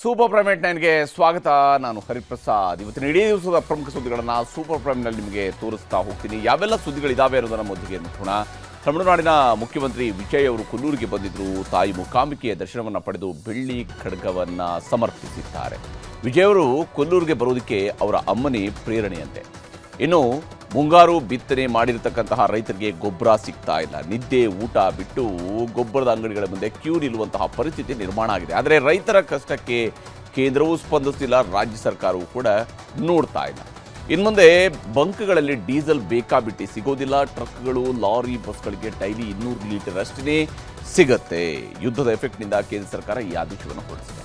Super prime ನೈನ್ಗೆ ಸ್ವಾಗತ. ನಾನು ಹರಿಪ್ರಸಾದ್. ಇವತ್ತಿನ ಇಡೀ ದಿವಸದ ಪ್ರಮುಖ ಸುದ್ದಿಗಳನ್ನು ಸೂಪರ್ ಪ್ರೈಮ್ನಲ್ಲಿ ನಿಮಗೆ ತೋರಿಸ್ತಾ ಹೋಗ್ತೀನಿ. ಯಾವೆಲ್ಲ ಸುದ್ದಿಗಳಿದ್ದಾವೆ ಅನ್ನೋದನ್ನು ಮೊದಲಿಗೆ ನೋಡೋಣ. ತಮಿಳುನಾಡಿನ ಮುಖ್ಯಮಂತ್ರಿ ವಿಜಯ್ ಅವರು ಕೊಲ್ಲೂರಿಗೆ ಬಂದಿದ್ದರು. ತಾಯಿ ಮೂಕಾಂಬಿಕೆಯ ದರ್ಶನವನ್ನು ಪಡೆದು ಬೆಳ್ಳಿ ಖಡ್ಗವನ್ನು ಸಮರ್ಪಿಸಿದ್ದಾರೆ. ವಿಜಯ್ ಅವರು ಕೊಲ್ಲೂರಿಗೆ ಬರೋದಕ್ಕೆ ಅವರ ಅಮ್ಮನೇ ಪ್ರೇರಣೆಯಂತೆ. ಇನ್ನು ಮುಂಗಾರು ಬಿತ್ತನೆ ಮಾಡಿರತಕ್ಕಂತಹ ರೈತರಿಗೆ ಗೊಬ್ಬರ ಸಿಗ್ತಾ ಇಲ್ಲ. ನಿದ್ದೆ ಊಟ ಬಿಟ್ಟು ಗೊಬ್ಬರದ ಅಂಗಡಿಗಳ ಮುಂದೆ ಕ್ಯೂ ನಿಲ್ಲುವಂತಹ ಪರಿಸ್ಥಿತಿ ನಿರ್ಮಾಣ ಆಗಿದೆ. ಆದರೆ ರೈತರ ಕಷ್ಟಕ್ಕೆ ಕೇಂದ್ರವೂ ಸ್ಪಂದಿಸ್ತಿಲ್ಲ, ರಾಜ್ಯ ಸರ್ಕಾರವೂ ಕೂಡ ನೋಡ್ತಾ ಇಲ್ಲ. ಇನ್ನು ಮುಂದೆ ಬಂಕ್ಗಳಲ್ಲಿ ಡೀಸೆಲ್ ಬೇಕಾಬಿಟ್ಟು ಸಿಗೋದಿಲ್ಲ. ಟ್ರಕ್ಗಳು, ಲಾರಿ, ಬಸ್ಗಳಿಗೆ ಡೈಲಿ 200 ಲೀಟರ್ ಅಷ್ಟೇ ಸಿಗುತ್ತೆ. ಯುದ್ಧದ ಎಫೆಕ್ಟ್ನಿಂದ ಕೇಂದ್ರ ಸರ್ಕಾರ ಈ ಆದೇಶವನ್ನು ಹೊರಡಿಸಿದೆ.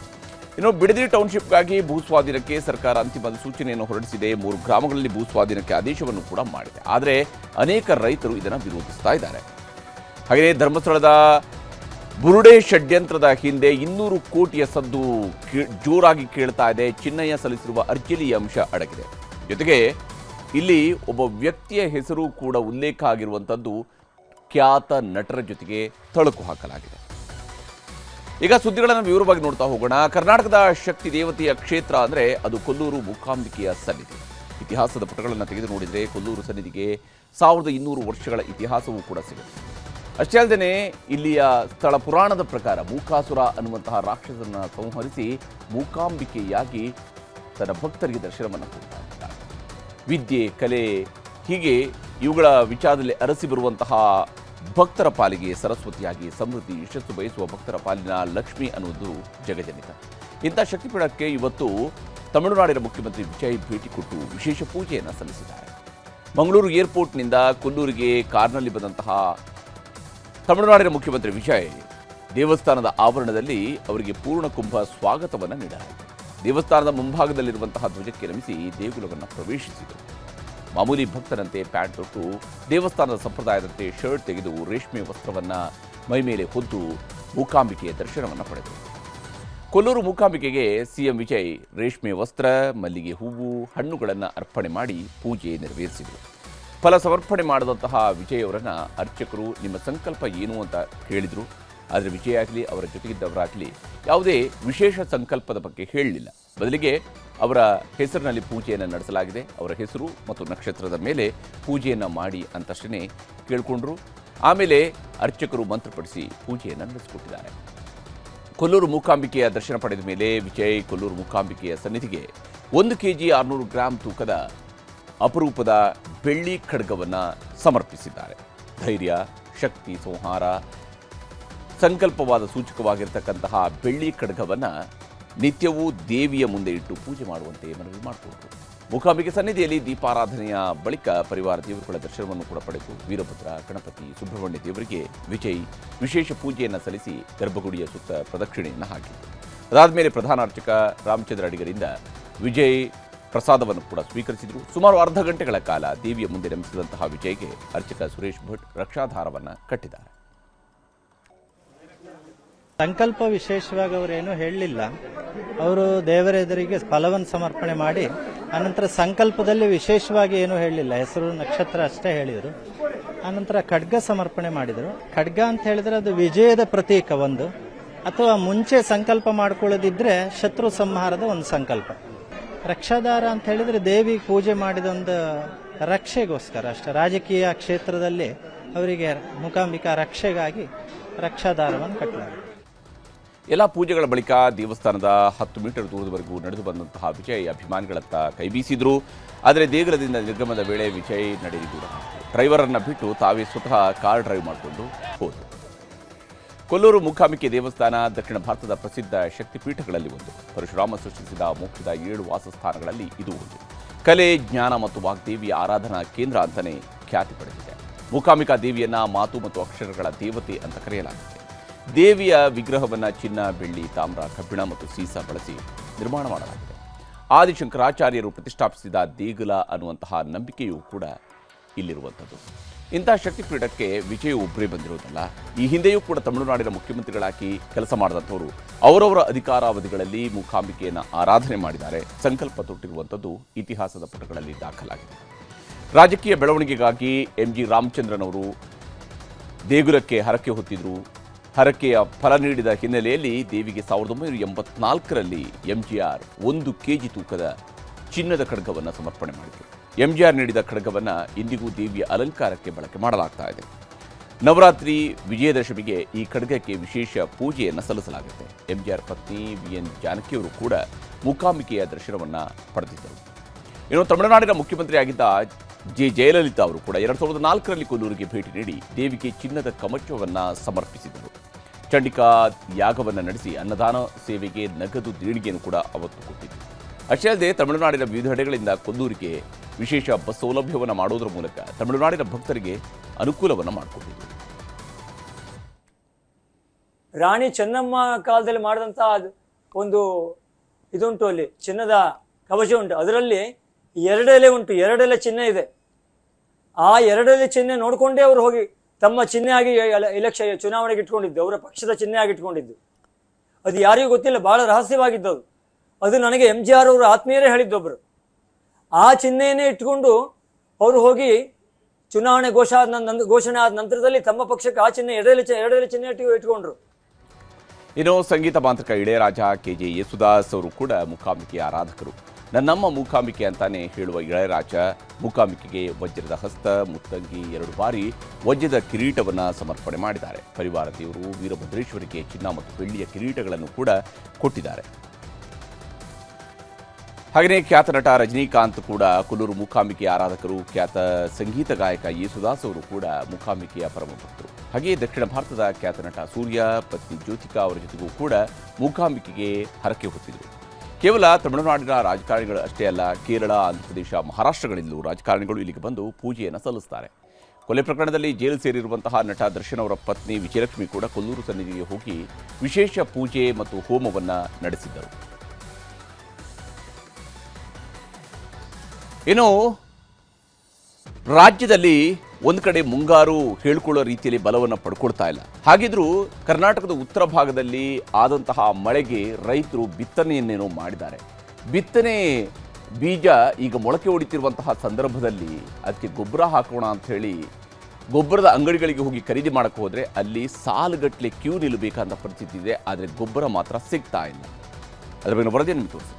ಇನ್ನು ಬಿಡದಿ ಟೌನ್ಶಿಪ್ಗಾಗಿ ಭೂಸ್ವಾಧೀನಕ್ಕೆ ಸರ್ಕಾರ ಅಂತಿಮ ಸೂಚನೆಯನ್ನು ಹೊರಡಿಸಿದೆ. 3 ಗ್ರಾಮಗಳಲ್ಲಿ ಭೂಸ್ವಾಧೀನಕ್ಕೆ ಆದೇಶವನ್ನು ಕೂಡ ಮಾಡಿದೆ. ಆದರೆ ಅನೇಕ ರೈತರು ಇದನ್ನು ವಿರೋಧಿಸ್ತಾ ಇದ್ದಾರೆ. ಹಾಗೆಯೇ ಧರ್ಮಸ್ಥಳದ ಬುರುಡೆ ಷಡ್ಯಂತ್ರದ ಹಿಂದೆ 200 ಕೋಟಿಯ ಸದ್ದು ಜೋರಾಗಿ ಕೇಳ್ತಾ ಇದೆ. ಚಿನ್ನಯ್ಯ ಸಲ್ಲಿಸಿರುವ ಅರ್ಜಿಯಲ್ಲಿ ಅಂಶ ಅಡಗಿದೆ. ಜೊತೆಗೆ ಇಲ್ಲಿ ಒಬ್ಬ ವ್ಯಕ್ತಿಯ ಹೆಸರು ಕೂಡ ಉಲ್ಲೇಖ ಆಗಿರುವಂಥದ್ದು ಖ್ಯಾತ ನಟರ ಜೊತೆಗೆ ತಳುಕು ಹಾಕಲಾಗಿದೆ. ಈಗ ಸುದ್ದಿಗಳನ್ನು ವಿವರವಾಗಿ ನೋಡ್ತಾ ಹೋಗೋಣ. ಕರ್ನಾಟಕದ ಶಕ್ತಿ ದೇವತೆಯ ಕ್ಷೇತ್ರ ಅಂದರೆ ಅದು ಕೊಲ್ಲೂರು ಮೂಕಾಂಬಿಕೆಯ ಸನ್ನಿಧಿ. ಇತಿಹಾಸದ ಪುಟಗಳನ್ನು ತೆಗೆದು ನೋಡಿದರೆ ಕೊಲ್ಲೂರು ಸನ್ನಿಧಿಗೆ 1200 ವರ್ಷಗಳ ಇತಿಹಾಸವೂ ಕೂಡ ಸಿಗುತ್ತೆ. ಅಷ್ಟೇ ಅಲ್ಲದೆ ಇಲ್ಲಿಯ ಸ್ಥಳ ಪುರಾಣದ ಪ್ರಕಾರ ಮೂಕಾಸುರ ಅನ್ನುವಂತಹ ರಾಕ್ಷಸರನ್ನು ಸಂಹರಿಸಿ ಮೂಕಾಂಬಿಕೆಯಾಗಿ ತನ್ನ ಭಕ್ತರಿಗೆ ದರ್ಶನವನ್ನು ಕೊಡ್ತಾ ಇದ್ದಾರೆ. ವಿದ್ಯೆ, ಕಲೆ, ಹೀಗೆ ಇವುಗಳ ವಿಚಾರದಲ್ಲಿ ಅರಸಿ ಬರುವಂತಹ ಭಕ್ತರ ಪಾಲಿಗೆ ಸರಸ್ವತಿಯಾಗಿ ಸಮೃದ್ಧಿ, ಯಶಸ್ಸು ಬಯಸುವ ಭಕ್ತರ ಪಾಲಿನ ಲಕ್ಷ್ಮಿ ಅನ್ನುವುದು ಜಗಜನಿತ. ಇಂಥ ಶಕ್ತಿಪೀಠಕ್ಕೆ ಇವತ್ತು ತಮಿಳುನಾಡಿನ ಮುಖ್ಯಮಂತ್ರಿ ವಿಜಯ್ ಭೇಟಿ ಕೊಟ್ಟು ವಿಶೇಷ ಪೂಜೆಯನ್ನು ಸಲ್ಲಿಸಿದ್ದಾರೆ. ಮಂಗಳೂರು ಏರ್ಪೋರ್ಟ್ನಿಂದ ಕೊಲ್ಲೂರಿಗೆ ಕಾರ್ನಲ್ಲಿ ಬಂದಂತಹ ತಮಿಳುನಾಡಿನ ಮುಖ್ಯಮಂತ್ರಿ ವಿಜಯ್ ದೇವಸ್ಥಾನದ ಆವರಣದಲ್ಲಿ ಅವರಿಗೆ ಪೂರ್ಣಕುಂಭ ಸ್ವಾಗತವನ್ನು ನೀಡಲಾಯಿತು. ದೇವಸ್ಥಾನದ ಮುಂಭಾಗದಲ್ಲಿರುವಂತಹ ಧ್ವಜಕ್ಕೆ ನಮಿಸಿ ದೇಗುಲವನ್ನು ಪ್ರವೇಶಿಸಿದರು. ಮಾಮೂಲಿ ಭಕ್ತರಂತೆ ಪ್ಯಾಂಟ್ ತೊಟ್ಟು ದೇವಸ್ಥಾನದ ಸಂಪ್ರದಾಯದಂತೆ ಶರ್ಟ್ ತೆಗೆದು ರೇಷ್ಮೆ ವಸ್ತ್ರವನ್ನು ಮೈಮೇಲೆ ಹೊದ್ದು ಮೂಕಾಂಬಿಕೆಯ ದರ್ಶನವನ್ನು ಪಡೆದರು. ಕೊಲ್ಲೂರು ಮೂಕಾಂಬಿಕೆಗೆ ಸಿಎಂ ವಿಜಯ್ ರೇಷ್ಮೆ ವಸ್ತ್ರ, ಮಲ್ಲಿಗೆ ಹೂವು, ಹಣ್ಣುಗಳನ್ನು ಅರ್ಪಣೆ ಮಾಡಿ ಪೂಜೆ ನೆರವೇರಿಸಿದರು. ಫಲ ಸಮರ್ಪಣೆ ಮಾಡಿದಂತಹ ವಿಜಯ್ ಅವರನ್ನು ಅರ್ಚಕರು ನಿಮ್ಮ ಸಂಕಲ್ಪ ಏನು ಅಂತ ಕೇಳಿದರು. ಆದರೆ ವಿಜಯ್ ಆಗಲಿ ಅವರ ಜೊತೆಗಿದ್ದವರಾಗಲಿ ಯಾವುದೇ ವಿಶೇಷ ಸಂಕಲ್ಪದ ಬಗ್ಗೆ ಹೇಳಲಿಲ್ಲ. ಬದಲಿಗೆ ಅವರ ಹೆಸರಿನಲ್ಲಿ ಪೂಜೆಯನ್ನು ನಡೆಸಲಾಗಿದೆ. ಅವರ ಹೆಸರು ಮತ್ತು ನಕ್ಷತ್ರದ ಮೇಲೆ ಪೂಜೆಯನ್ನು ಮಾಡಿ ಅಂತಷ್ಟೇ ಕೇಳಿಕೊಂಡ್ರು. ಆಮೇಲೆ ಅರ್ಚಕರು ಮಂತ್ರಪಡಿಸಿ ಪೂಜೆಯನ್ನು ನಡೆಸಿಕೊಟ್ಟಿದ್ದಾರೆ. ಕೊಲ್ಲೂರು ಮೂಕಾಂಬಿಕೆಯ ದರ್ಶನ ಪಡೆದ ಮೇಲೆ ವಿಜಯ್ ಕೊಲ್ಲೂರು ಮೂಕಾಂಬಿಕೆಯ ಸನ್ನಿಧಿಗೆ 1 kg 600 ಗ್ರಾಂ ತೂಕದ ಅಪರೂಪದ ಬೆಳ್ಳಿ ಖಡ್ಗವನ್ನು ಸಮರ್ಪಿಸಿದ್ದಾರೆ. ಧೈರ್ಯ, ಶಕ್ತಿ, ಸಂಹಾರ ಸಂಕಲ್ಪವಾದ ಸೂಚಕವಾಗಿರ್ತಕ್ಕಂತಹ ಬೆಳ್ಳಿ ಖಡ್ಗವನ್ನು ನಿತ್ಯವೂ ದೇವಿಯ ಮುಂದೆ ಇಟ್ಟು ಪೂಜೆ ಮಾಡುವಂತೆ ಮನವಿ ಮಾಡಿಕೊಂಡರು. ಮೂಕಾಂಬಿಕೆ ಸನ್ನಿಧಿಯಲ್ಲಿ ದೀಪಾರಾಧನೆಯ ಬಳಿಕ ಪರಿವಾರ ದೇವರುಗಳ ದರ್ಶನವನ್ನು ಕೂಡ ಪಡೆದು ವೀರಭದ್ರ, ಗಣಪತಿ, ಸುಬ್ರಹ್ಮಣ್ಯ ದೇವರಿಗೆ ವಿಜಯ್ ವಿಶೇಷ ಪೂಜೆಯನ್ನು ಸಲ್ಲಿಸಿ ಗರ್ಭಗುಡಿಯ ಸುತ್ತ ಪ್ರದಕ್ಷಿಣೆಯನ್ನು ಹಾಕಿದರು. ಅದಾದ ಮೇಲೆ ಪ್ರಧಾನ ಅರ್ಚಕ ರಾಮಚಂದ್ರ ಅಡಿಗರಿಂದ ವಿಜಯ್ ಪ್ರಸಾದವನ್ನು ಕೂಡ ಸ್ವೀಕರಿಸಿದರು. ಸುಮಾರು ಅರ್ಧ ಗಂಟೆಗಳ ಕಾಲ ದೇವಿಯ ಮುಂದೆ ನಮಿಸಿದಂತಹ ವಿಜಯ್ಗೆ ಅರ್ಚಕ ಸುರೇಶ್ ಭಟ್ ರಕ್ಷಾಧಾರವನ್ನು ಕಟ್ಟಿದ್ದಾರೆ. ಸಂಕಲ್ಪ ವಿಶೇಷವಾಗಿ ಅವರೇನು ಹೇಳಲಿಲ್ಲ. ಅವರು ದೇವರ ಎದುರಿಗೆ ಫಲವನ್ನು ಸಮರ್ಪಣೆ ಮಾಡಿ ಅನಂತರ ಸಂಕಲ್ಪದಲ್ಲಿ ವಿಶೇಷವಾಗಿ ಏನು ಹೇಳಲಿಲ್ಲ. ಹೆಸರು, ನಕ್ಷತ್ರ ಅಷ್ಟೇ ಹೇಳಿದರು. ಅನಂತರ ಖಡ್ಗ ಸಮರ್ಪಣೆ ಮಾಡಿದರು. ಖಡ್ಗ ಅಂತ ಹೇಳಿದ್ರೆ ಅದು ವಿಜಯದ ಪ್ರತೀಕ ಒಂದು, ಅಥವಾ ಮುಂಚೆ ಸಂಕಲ್ಪ ಮಾಡ್ಕೊಳ್ಳೋದಿದ್ರೆ ಶತ್ರು ಸಂಹಾರದ ಒಂದು ಸಂಕಲ್ಪ. ರಕ್ಷಾಧಾರ ಅಂತ ಹೇಳಿದ್ರೆ ದೇವಿ ಪೂಜೆ ಮಾಡಿದ ಒಂದು ರಕ್ಷೆಗೋಸ್ಕರ ಅಷ್ಟೇ. ರಾಜಕೀಯ ಕ್ಷೇತ್ರದಲ್ಲಿ ಅವರಿಗೆ ಮೂಕಾಂಬಿಕಾ ರಕ್ಷೆಗಾಗಿ ರಕ್ಷಾಧಾರವನ್ನು ಕಟ್ಟಲಾಗಿದೆ. ಎಲ್ಲ ಪೂಜೆಗಳ ಬಳಿಕ ದೇವಸ್ಥಾನದ 10 ಮೀಟರ್ ದೂರದವರೆಗೂ ನಡೆದು ಬಂದಂತಹ ವಿಜಯ್ ಅಭಿಮಾನಿಗಳತ್ತ ಕೈಬೀಸಿದ್ರು. ಆದರೆ ದೇಗುಲದಿಂದ ನಿರ್ಗಮನದ ವೇಳೆ ವಿಜಯ್ ನಡೆದು ದೂರ ಡ್ರೈವರನ್ನು ಬಿಟ್ಟು ತಾವೇ ಸ್ವತಃ ಕಾರ್ ಡ್ರೈವ್ ಮಾಡಿಕೊಂಡು ಹೋದರು. ಕೊಲ್ಲೂರು ಮೂಕಾಂಬಿಕೆ ದೇವಸ್ಥಾನ ದಕ್ಷಿಣ ಭಾರತದ ಪ್ರಸಿದ್ಧ ಶಕ್ತಿಪೀಠಗಳಲ್ಲಿ ಒಂದು. ಪರಶುರಾಮ ಸೃಷ್ಟಿಸಿದ ಮೋಕ್ಷದ 7 ವಾಸಸ್ಥಾನಗಳಲ್ಲಿ ಇದು ಒಂದು. ಕಲೆ, ಜ್ಞಾನ ಮತ್ತು ವಾಗ್ದೇವಿಯ ಆರಾಧನಾ ಕೇಂದ್ರ ಅಂತಲೇ ಖ್ಯಾತಿ ಪಡೆದಿದೆ. ಮೂಕಾಂಬಿಕಾ ದೇವಿಯನ್ನ ಮಾತು ಮತ್ತು ಅಕ್ಷರಗಳ ದೇವತೆ ಅಂತ ಕರೆಯಲಾಗಿದೆ. ದೇವಿಯ ವಿಗ್ರಹವನ್ನು ಚಿನ್ನ, ಬೆಳ್ಳಿ, ತಾಮ್ರ, ಕಬ್ಬಿಣ ಮತ್ತು ಸೀಸ ಬಳಸಿ ನಿರ್ಮಾಣ ಮಾಡಲಾಗಿದೆ. ಆದಿಶಂಕರಾಚಾರ್ಯರು ಪ್ರತಿಷ್ಠಾಪಿಸಿದ ದೇಗುಲ ಅನ್ನುವಂತಹ ನಂಬಿಕೆಯೂ ಕೂಡ ಇಲ್ಲಿರುವಂಥದ್ದು. ಇಂತಹ ಶಕ್ತಿಪೀಠಕ್ಕೆ ವಿಜಯ್ ಒಬ್ಬರೇ ಬಂದಿರೋದಲ್ಲ. ಈ ಹಿಂದೆಯೂ ಕೂಡ ತಮಿಳುನಾಡಿನ ಮುಖ್ಯಮಂತ್ರಿಗಳಾಗಿ ಕೆಲಸ ಮಾಡಿದಂಥವರು ಅವರವರ ಅಧಿಕಾರಾವಧಿಗಳಲ್ಲಿ ಮೂಕಾಂಬಿಕೆಯನ್ನು ಆರಾಧನೆ ಮಾಡಿದ್ದಾರೆ. ಸಂಕಲ್ಪ ತೊಟ್ಟಿರುವಂಥದ್ದು ಇತಿಹಾಸದ ಪುಟಗಳಲ್ಲಿ ದಾಖಲಾಗಿದೆ. ರಾಜಕೀಯ ಬೆಳವಣಿಗೆಗಾಗಿ MG ರಾಮಚಂದ್ರನ್ ಅವರು ದೇಗುಲಕ್ಕೆ ಹರಕೆ ಹೊತ್ತಿದ್ರು. ಹರಕೆಯ ಫಲ ನೀಡಿದ ಹಿನ್ನೆಲೆಯಲ್ಲಿ ದೇವಿಗೆ 1984ರಲ್ಲಿ ಎಂಜಿಆರ್ 1 ಕೆಜಿ ತೂಕದ ಚಿನ್ನದ ಖಡ್ಗವನ್ನು ಸಮರ್ಪಣೆ ಮಾಡಿದರು. ಎಂಜಿಆರ್ ನೀಡಿದ ಖಡ್ಗವನ್ನು ಇಂದಿಗೂ ದೇವಿಯ ಅಲಂಕಾರಕ್ಕೆ ಬಳಕೆ ಮಾಡಲಾಗ್ತಾ ಇದೆ. ನವರಾತ್ರಿ ವಿಜಯದಶಮಿಗೆ ಈ ಖಡ್ಗಕ್ಕೆ ವಿಶೇಷ ಪೂಜೆಯನ್ನು ಸಲ್ಲಿಸಲಾಗುತ್ತೆ. ಎಂಜಿಆರ್ ಪತ್ನಿ ವಿಎನ್ ಜಾನಕಿಯವರು ಕೂಡ ಮೂಕಾಂಬಿಕೆಯ ದರ್ಶನವನ್ನು ಪಡೆದಿದ್ದರು. ಇನ್ನು ತಮಿಳುನಾಡಿನ ಮುಖ್ಯಮಂತ್ರಿಯಾಗಿದ್ದ ಜಯಲಲಿತಾ ಅವರು ಕೂಡ 2004ರಲ್ಲಿ ಕೊಲ್ಲೂರಿಗೆ ಭೇಟಿ ನೀಡಿ ದೇವಿಗೆ ಚಿನ್ನದ ಕವಚವನ್ನು ಸಮರ್ಪಿಸಿದರು. ಚಂಡಿಕಾ ಯಾಗವನ್ನು ನಡೆಸಿ ಅನ್ನದಾನ ಸೇವೆಗೆ ನಗದು ದೇಣಿಗೆಯನ್ನು ಕೂಡ ಅವತ್ತು ಕೊಟ್ಟಿದ್ದರು. ಅಷ್ಟೇ ಅಲ್ಲದೆ ತಮಿಳುನಾಡಿನ ವಿವಿಧೆಡೆಗಳಿಂದ ಕೊಲ್ಲೂರಿಗೆ ವಿಶೇಷ ಬಸ್ ಸೌಲಭ್ಯವನ್ನು ಮಾಡುವುದರ ಮೂಲಕ ತಮಿಳುನಾಡಿನ ಭಕ್ತರಿಗೆ ಅನುಕೂಲವನ್ನು ಮಾಡಿಕೊಟ್ಟಿದ್ದರು. ರಾಣಿ ಚೆನ್ನಮ್ಮ ಕಾಲದಲ್ಲಿ ಮಾಡಿದಂಥ ಒಂದು ಇದುಂಟು, ಅಲ್ಲಿ ಚಿನ್ನದ ಕವಚ ಉಂಟು, ಅದರಲ್ಲಿ 2 ಎಲೆ ಉಂಟು, 2 ಎಲೆ ಚಿಹ್ನೆ ಇದೆ. ಆ 2 ಎಲೆ ಚಿಹ್ನೆ ನೋಡಿಕೊಂಡೇ ಅವರು ಹೋಗಿ ತಮ್ಮ ಚಿಹ್ನೆ ಆಗಿ ಚುನಾವಣೆಗೆ ಇಟ್ಕೊಂಡಿದ್ದು, ಅವರ ಪಕ್ಷದ ಚಿಹ್ನೆ ಆಗಿ ಇಟ್ಕೊಂಡಿದ್ದು. ಅದು ಯಾರಿಗೂ ಗೊತ್ತಿಲ್ಲ, ಬಹಳ ರಹಸ್ಯವಾಗಿದ್ದು ಅದು. ಅದು ನನಗೆ ಎಂಜಿಆರ್ ಅವರು ಆತ್ಮೀಯರೇ ಹೇಳಿದ್ದೊಬ್ಬರು. ಆ ಚಿಹ್ನೆಯನ್ನೇ ಇಟ್ಕೊಂಡು ಅವರು ಹೋಗಿ ಚುನಾವಣೆ ಘೋಷಣೆ ಆದ ನಂತರದಲ್ಲಿ ತಮ್ಮ ಪಕ್ಷಕ್ಕೆ ಆ ಚಿಹ್ನೆ 2 ಎಲೆ ಚಿಹ್ನೆ ಇಟ್ಕೊಂಡ್ರು. ಇನ್ನು ಸಂಗೀತ ಮಾಂತ್ರಿಕ ಇಳೆಯರಾಜ ಕೆಜೆ ಯೇಸುದಾಸ್ ಅವರು ಕೂಡ ಮೂಕಾಂಬಿಕೆಯ ಆರಾಧಕರು. ನನ್ನಮ್ಮ ಮೂಕಾಂಬಿಕೆ ಅಂತಾನೆ ಹೇಳುವ ಇಳೆಯರಾಜ ಮೂಕಾಂಬಿಕೆಗೆ ವಜ್ರದ ಹಸ್ತ, ಮುತ್ತಂಗಿ, 2 ಬಾರಿ ವಜ್ರದ ಕಿರೀಟವನ್ನು ಸಮರ್ಪಣೆ ಮಾಡಿದ್ದಾರೆ. ಪರಿವಾರ ದೇವರು ವೀರಭದ್ರೇಶ್ವರಿಗೆ ಚಿನ್ನ ಮತ್ತು ಬೆಳ್ಳಿಯ ಕಿರೀಟಗಳನ್ನು ಕೂಡ ಕೊಟ್ಟಿದ್ದಾರೆ. ಹಾಗೆಯೇ ಖ್ಯಾತ ನಟ ರಜನಿಕಾಂತ್ ಕೂಡ ಕೊಲ್ಲೂರು ಮೂಕಾಂಬಿಕೆಯ ಆರಾಧಕರು. ಖ್ಯಾತ ಸಂಗೀತ ಗಾಯಕ ಯೇಸುದಾಸ್ ಅವರು ಕೂಡ ಮೂಕಾಂಬಿಕೆಯ ಪರಮ ಭಕ್ತರು. ಹಾಗೆಯೇ ದಕ್ಷಿಣ ಭಾರತದ ಖ್ಯಾತ ನಟ ಸೂರ್ಯ ಪತ್ನಿ ಜ್ಯೋತಿಕಾ ಅವರ ಜೊತೆಗೂ ಕೂಡ ಮೂಕಾಂಬಿಕೆಗೆ ಹರಕೆ ಹೊತ್ತಿದರು. ಕೇವಲ ತಮಿಳುನಾಡಿನ ರಾಜಕಾರಣಿಗಳು ಅಷ್ಟೇ ಅಲ್ಲ, ಕೇರಳ, ಆಂಧ್ರಪ್ರದೇಶ, ಮಹಾರಾಷ್ಟ್ರಗಳಿಂದಲೂ ರಾಜಕಾರಣಿಗಳು ಇಲ್ಲಿಗೆ ಬಂದು ಪೂಜೆಯನ್ನು ಸಲ್ಲಿಸುತ್ತಾರೆ. ಕೊಲೆ ಪ್ರಕರಣದಲ್ಲಿ ಜೈಲು ಸೇರಿರುವಂತಹ ನಟ ದರ್ಶನ್ ಅವರ ಪತ್ನಿ ವಿಜಯಲಕ್ಷ್ಮಿ ಕೂಡ ಕೊಲ್ಲೂರು ಸನ್ನಿಧಿಗೆ ಹೋಗಿ ವಿಶೇಷ ಪೂಜೆ ಮತ್ತು ಹೋಮವನ್ನು ನಡೆಸಿದ್ದರು. ಇನ್ನು ರಾಜ್ಯದಲ್ಲಿ ಒಂದು ಕಡೆ ಮುಂಗಾರು ಹೇಳ್ಕೊಳ್ಳೋ ರೀತಿಯಲ್ಲಿ ಬಲವನ್ನು ಪಡ್ಕೊಳ್ತಾ ಇಲ್ಲ. ಹಾಗಿದ್ರೂ ಕರ್ನಾಟಕದ ಉತ್ತರ ಭಾಗದಲ್ಲಿ ಆದಂತಹ ಮಳೆಗೆ ರೈತರು ಬಿತ್ತನೆಯನ್ನೇನೋ ಮಾಡಿದ್ದಾರೆ. ಬಿತ್ತನೆ ಬೀಜ ಈಗ ಮೊಳಕೆ ಹೊಡಿತಿರುವಂತಹ ಸಂದರ್ಭದಲ್ಲಿ ಅದಕ್ಕೆ ಗೊಬ್ಬರ ಹಾಕೋಣ ಅಂತ ಹೇಳಿ ಗೊಬ್ಬರದ ಅಂಗಡಿಗಳಿಗೆ ಹೋಗಿ ಖರೀದಿ ಮಾಡೋಕ್ಕೆ ಹೋದರೆ ಅಲ್ಲಿ ಸಾಲುಗಟ್ಟಲೆ ಕ್ಯೂ ನಿಲ್ಲಬೇಕಂತ ಪರಿಸ್ಥಿತಿ ಇದೆ. ಆದರೆ ಗೊಬ್ಬರ ಮಾತ್ರ ಸಿಗ್ತಾ ಇಲ್ಲ. ಅದರ ಬಗ್ಗೆ ವರದಿ ನಿಮಗೆ ತೋರಿಸಿ.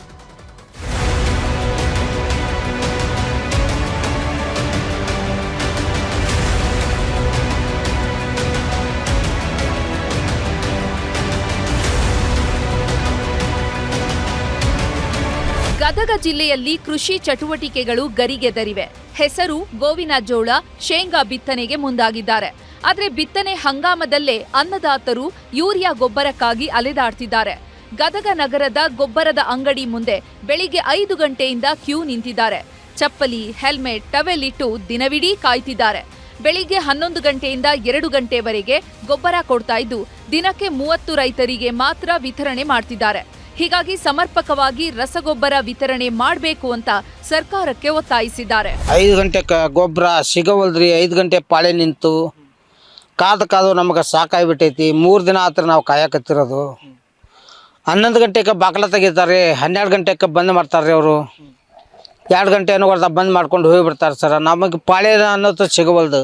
ಗದಗ ಜಿಲ್ಲೆಯಲ್ಲಿ ಕೃಷಿ ಚಟುವಟಿಕೆಗಳು ಗರಿಗೆದರಿವೆ. ಹೆಸರು, ಗೋವಿನ ಜೋಳ, ಶೇಂಗಾ ಬಿತ್ತನೆಗೆ ಮುಂದಾಗಿದ್ದಾರೆ. ಆದರೆ ಬಿತ್ತನೆ ಹಂಗಾಮದಲ್ಲೇ ಅನ್ನದಾತರು ಯೂರಿಯಾ ಗೊಬ್ಬರಕ್ಕಾಗಿ ಅಲೆದಾಡ್ತಿದ್ದಾರೆ. ಗದಗ ನಗರದ ಗೊಬ್ಬರದ ಅಂಗಡಿ ಮುಂದೆ ಬೆಳಿಗ್ಗೆ 5 ಗಂಟೆಯಿಂದ ಕ್ಯೂ ನಿಂತಿದ್ದಾರೆ. ಚಪ್ಪಲಿ, ಹೆಲ್ಮೆಟ್, ಟವೆಲ್ ಇಟ್ಟು ದಿನವಿಡೀ ಕಾಯ್ತಿದ್ದಾರೆ. ಬೆಳಿಗ್ಗೆ 11 ಗಂಟೆಯಿಂದ 2 ಗಂಟೆವರೆಗೆ ಗೊಬ್ಬರ ಕೊಡ್ತಾ ಇದ್ದು ದಿನಕ್ಕೆ 30 ರೈತರಿಗೆ ಮಾತ್ರ ವಿತರಣೆ ಮಾಡ್ತಿದ್ದಾರೆ. ಹೀಗಾಗಿ ಸಮರ್ಪಕವಾಗಿ ರಸಗೊಬ್ಬರ ವಿತರಣೆ ಮಾಡಬೇಕು ಅಂತ ಸರ್ಕಾರಕ್ಕೆ ಒತ್ತಾಯಿಸಿದ್ದಾರೆ. 5 ಗಂಟೆಗೆ ಗೊಬ್ಬರ ಸಿಗವಲ್ದ್ರಿ. 5 ಗಂಟೆ ಪಾಳೆ ನಿಂತು ಕಾದು ನಮಗೆ ಸಾಕಾಗ್ಬಿಟ್ಟೈತಿ. 3 ದಿನ ಆತ್ರ ನಾವು ಕಾಯಕತ್ತಿರೋದು. 11 ಗಂಟೆಗೆ ಬಾಕಲ ತೆಗಿತಾರೆ, 12 ಗಂಟೆಗೆ ಬಂದ್ ಮಾಡ್ತಾರೆ. ಅವರು 2 ಗಂಟೆ ಏನೋ ಬಂದ್ ಮಾಡ್ಕೊಂಡು ಹೋಗಿಬಿಡ್ತಾರೆ ಸರ್. ನಮಗೆ ಪಾಳೆ ಅನ್ನೋದು ಸಿಗವಲ್ದು.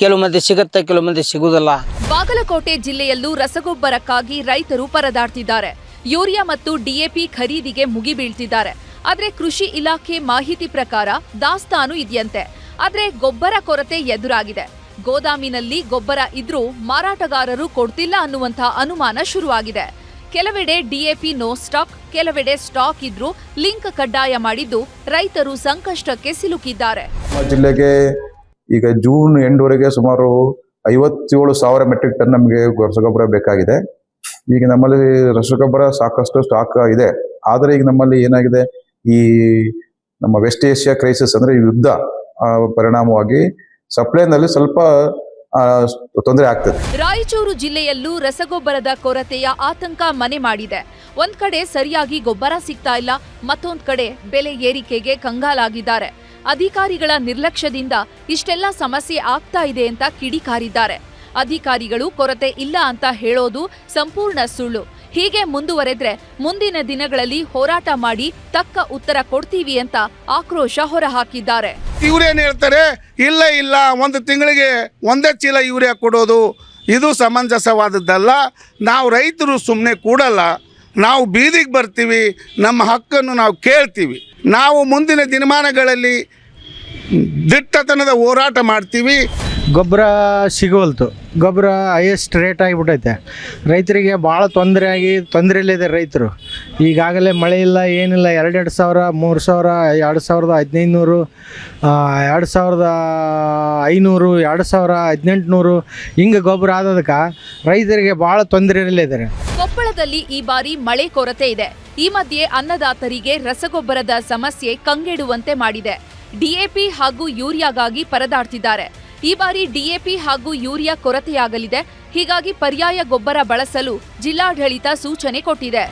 ಕೆಲವು ಮಂದಿ ಸಿಗುತ್ತೆ, ಕೆಲವು ಮಂದಿ ಸಿಗುವುದಿಲ್ಲ. ಬಾಗಲಕೋಟೆ ಜಿಲ್ಲೆಯಲ್ಲೂ ರಸಗೊಬ್ಬರಕ್ಕಾಗಿ ರೈತರು ಪರದಾಡ್ತಿದ್ದಾರೆ. ಯೂರಿಯಾ ಮತ್ತು ಡಿಎಪಿ ಖರೀದಿಗೆ ಮುಗಿಬೀಳ್ತಿದ್ದಾರೆ. ಆದ್ರೆ ಕೃಷಿ ಇಲಾಖೆ ಮಾಹಿತಿ ಪ್ರಕಾರ ದಾಸ್ತಾನು ಇದೆಯಂತೆ. ಆದ್ರೆ ಗೊಬ್ಬರ ಕೊರತೆ ಎದುರಾಗಿದೆ. ಗೋದಾಮಿನಲ್ಲಿ ಗೊಬ್ಬರ ಇದ್ರೂ ಮಾರಾಟಗಾರರು ಕೊಡ್ತಿಲ್ಲ ಅನ್ನುವಂಥ ಅನುಮಾನ ಶುರುವಾಗಿದೆ. ಕೆಲವೆಡೆ ಡಿಎಪಿ ನೋ ಸ್ಟಾಕ್, ಕೆಲವೆಡೆ ಸ್ಟಾಕ್ ಇದ್ರೂ ಲಿಂಕ್ ಕಡ್ಡಾಯ ಮಾಡಿದ್ದು ರೈತರು ಸಂಕಷ್ಟಕ್ಕೆ ಸಿಲುಕಿದ್ದಾರೆ. ಜಿಲ್ಲೆಗೆ ಈಗ ಜೂನ್ ಎಂಡ್ವರೆಗೆ ಸುಮಾರು 57,000 ಮೆಟ್ರಿಕ್ ಟನ್ ನಮಗೆ ರಸಗೊಬ್ಬರ ಬೇಕಾಗಿದೆ. ಈಗ ನಮ್ಮಲ್ಲಿ ರಸಗೊಬ್ಬರ ಸಾಕಷ್ಟು ಸ್ಟಾಕ್ ಇದೆ. ಆದರೆ ಈಗ ನಮ್ಮಲ್ಲಿ ಏನಾಗಿದೆ, ಈ ನಮ್ಮ ವೆಸ್ಟ್ ಏಷ್ಯಾ ಕ್ರೈಸಿಸ್ ಅಂದ್ರೆ ಯುದ್ಧ ಪರಿಣಾಮವಾಗಿ ಸಪ್ಲೈನಲ್ಲಿ ಸ್ವಲ್ಪ ತೊಂದರೆ ಆಗ್ತದೆ. ರಾಯಚೂರು ಜಿಲ್ಲೆಯಲ್ಲೂ ರಸಗೊಬ್ಬರದ ಕೊರತೆಯ ಆತಂಕ ಮನೆ ಮಾಡಿದೆ. ಒಂದ್ ಕಡೆ ಸರಿಯಾಗಿ ಗೊಬ್ಬರ ಸಿಗ್ತಾ ಇಲ್ಲ, ಮತ್ತೊಂದ್ ಕಡೆ ಬೆಲೆ ಏರಿಕೆಗೆ ಕಂಗಾಲಾಗಿದ್ದಾರೆ. ಅಧಿಕಾರಿಗಳ ನಿರ್ಲಕ್ಷ್ಯದಿಂದ ಇಷ್ಟೆಲ್ಲ ಸಮಸ್ಯೆ ಆಗ್ತಾ ಇದೆ ಅಂತ ಕಿಡಿಕಾರಿದ್ದಾರೆ. ಅಧಿಕಾರಿಗಳು ಕೊರತೆ ಇಲ್ಲ ಅಂತ ಹೇಳೋದು ಸಂಪೂರ್ಣ ಸುಳ್ಳು. ಹೀಗೆ ಮುಂದುವರೆದ್ರೆ ಮುಂದಿನ ದಿನಗಳಲ್ಲಿ ಹೋರಾಟ ಮಾಡಿ ತಕ್ಕ ಉತ್ತರ ಕೊಡ್ತೀವಿ ಅಂತ ಆಕ್ರೋಶ ಹೊರಹಾಕಿದ್ದಾರೆ. ಇವ್ರೇನು ಹೇಳ್ತಾರೆ, ಇಲ್ಲ 1 ತಿಂಗಳಿಗೆ 1 ಚೀಲ ಯೂರಿಯಾ ಕೊಡೋದು, ಇದು ಸಮಂಜಸವಾದದ್ದಲ್ಲ. ನಾವು ರೈತರು ಸುಮ್ಮನೆ ಕೂಡಲ್ಲ, ನಾವು ಬೀದಿಗೆ ಬರ್ತೀವಿ, ನಮ್ಮ ಹಕ್ಕನ್ನು ನಾವು ಕೇಳ್ತೀವಿ. ನಾವು ಮುಂದಿನ ದಿನಮಾನಗಳಲ್ಲಿ ದಿಟ್ಟತನದ ಹೋರಾಟ ಮಾಡ್ತೀವಿ. ಗೊಬ್ಬರ ಸಿಗೋಲ್ತು, ಗೊಬ್ಬರ ಹೈಯೆಸ್ಟ್ ರೇಟ್ ಆಗಿಬಿಟ್ಟೈತೆ. ರೈತರಿಗೆ ಭಾಳ ತೊಂದರೆಯಲ್ಲಿದೆ ರೈತರು. ಈಗಾಗಲೇ ಮಳೆ ಇಲ್ಲ, ಏನಿಲ್ಲ. 2,000, 3,000, 2,500, 2,500, 2,1800 ಹಿಂಗೆ ಗೊಬ್ಬರ ಆದದಕ್ಕೆ ರೈತರಿಗೆ ಭಾಳ ತೊಂದರೆಯಲ್ಲಿದ್ದಾರೆ. ಕೊಪ್ಪಳದಲ್ಲಿ ಈ ಬಾರಿ ಮಳೆ ಕೊರತೆ ಇದೆ. ಈ ಮಧ್ಯೆ ಅನ್ನದಾತರಿಗೆ ರಸಗೊಬ್ಬರದ ಸಮಸ್ಯೆ ಕಂಗೆಡುವಂತೆ ಮಾಡಿದೆ. ಡಿಎಪಿ ಹಾಗೂ ಯೂರಿಯಾಗಾಗಿ ಪರದಾಡ್ತಿದ್ದಾರೆ. ಈ ಬಾರಿ ಡಿಎಪಿ ಹಾಗೂ ಯೂರಿಯಾ ಕೊರತೆಯಾಗಲಿದೆ. ಹೀಗಾಗಿ ಪರ್ಯಾಯ ಗೊಬ್ಬರ ಬಳಸಲು ಜಿಲ್ಲಾಡಳಿತ ಸೂಚನೆ ಕೊಟ್ಟಿದೆ.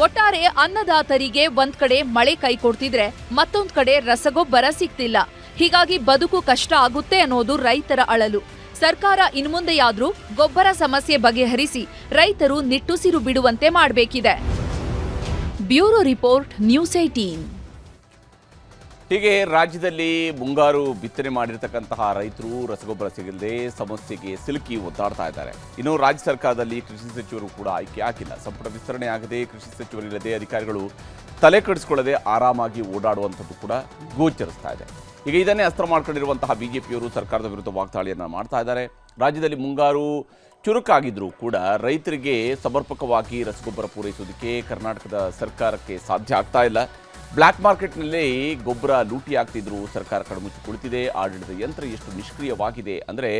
ಒಟ್ಟಾರೆ ಅನ್ನದಾತರಿಗೆ ಒಂದ್ ಕಡೆ ಮಳೆ ಕೈಕೊಡ್ತಿದ್ರೆ ಮತ್ತೊಂದ್ ಕಡೆ ರಸಗೊಬ್ಬರ ಸಿಗ್ತಿಲ್ಲ. ಹೀಗಾಗಿ ಬದುಕು ಕಷ್ಟ ಆಗುತ್ತೆ ಅನ್ನೋದು ರೈತರ ಅಳಲು. ಸರ್ಕಾರ ಇನ್ಮುಂದೆಯಾದ್ರೂ ಗೊಬ್ಬರ ಸಮಸ್ಯೆ ಬಗೆಹರಿಸಿ ರೈತರು ನಿಟ್ಟುಸಿರು ಬಿಡುವಂತೆ ಮಾಡಬೇಕಿದೆ. Bureau report, news 18. ಹೀಗೆ ರಾಜ್ಯದಲ್ಲಿ ಮುಂಗಾರು ಬಿತ್ತನೆ ಮಾಡಿರ್ತಕ್ಕಂತಹ ರೈತರು ರಸಗೊಬ್ಬರ ಸಿಗದೆ ಸಮಸ್ಯೆಗೆ ಸಿಲುಕಿ ಒದ್ದಾಡ್ತಾ ಇದ್ದಾರೆ. ಇನ್ನು ರಾಜ್ಯ ಸರ್ಕಾರದಲ್ಲಿ ಕೃಷಿ ಸಚಿವರು ಕೂಡ ಆಯ್ಕೆ ಆಗಿಲ್ಲ. ಸಂಪುಟ ವಿಸ್ತರಣೆ ಆಗದೆ ಕೃಷಿ ಸಚಿವರಿಲ್ಲದೆ ಅಧಿಕಾರಿಗಳು ತಲೆ ಕೆಡಿಸಿಕೊಳ್ಳದೆ ಆರಾಮಾಗಿ ಓಡಾಡುವಂಥದ್ದು ಕೂಡ ಗೋಚರಿಸ್ತಾ ಇದೆ. ಈಗ ಇದನ್ನೇ ಅಸ್ತ್ರ ಮಾಡ್ಕೊಂಡಿರುವಂತಹ ಬಿಜೆಪಿಯವರು ಸರ್ಕಾರದ ವಿರುದ್ಧ ವಾಗ್ದಾಳಿಯನ್ನು ಮಾಡ್ತಾ ಇದ್ದಾರೆ. ರಾಜ್ಯದಲ್ಲಿ ಮುಂಗಾರು ಚುರುಕಾಗಿದ್ರೂ ಕೂಡ ರೈತರಿಗೆ ಸಮರ್ಪಕವಾಗಿ ರಸಗೊಬ್ಬರ ಪೂರೈಸೋದಕ್ಕೆ ಕರ್ನಾಟಕದ ಸರ್ಕಾರಕ್ಕೆ ಸಾಧ್ಯ ಆಗ್ತಾ ಇಲ್ಲ. ಬ್ಲ್ಯಾಕ್ ಮಾರ್ಕೆಟ್ನಲ್ಲಿ ಗೊಬ್ಬರ ಲೂಟಿ ಆಗ್ತಿದ್ರು ಸರ್ಕಾರ ಕಣ್ಮುಚ್ಚಿ ಕುಳಿತಿದೆ. ಆಡಳಿತ ಯಂತ್ರ ಎಷ್ಟು ನಿಷ್ಕ್ರಿಯವಾಗಿದೆ ಅಂದರೆ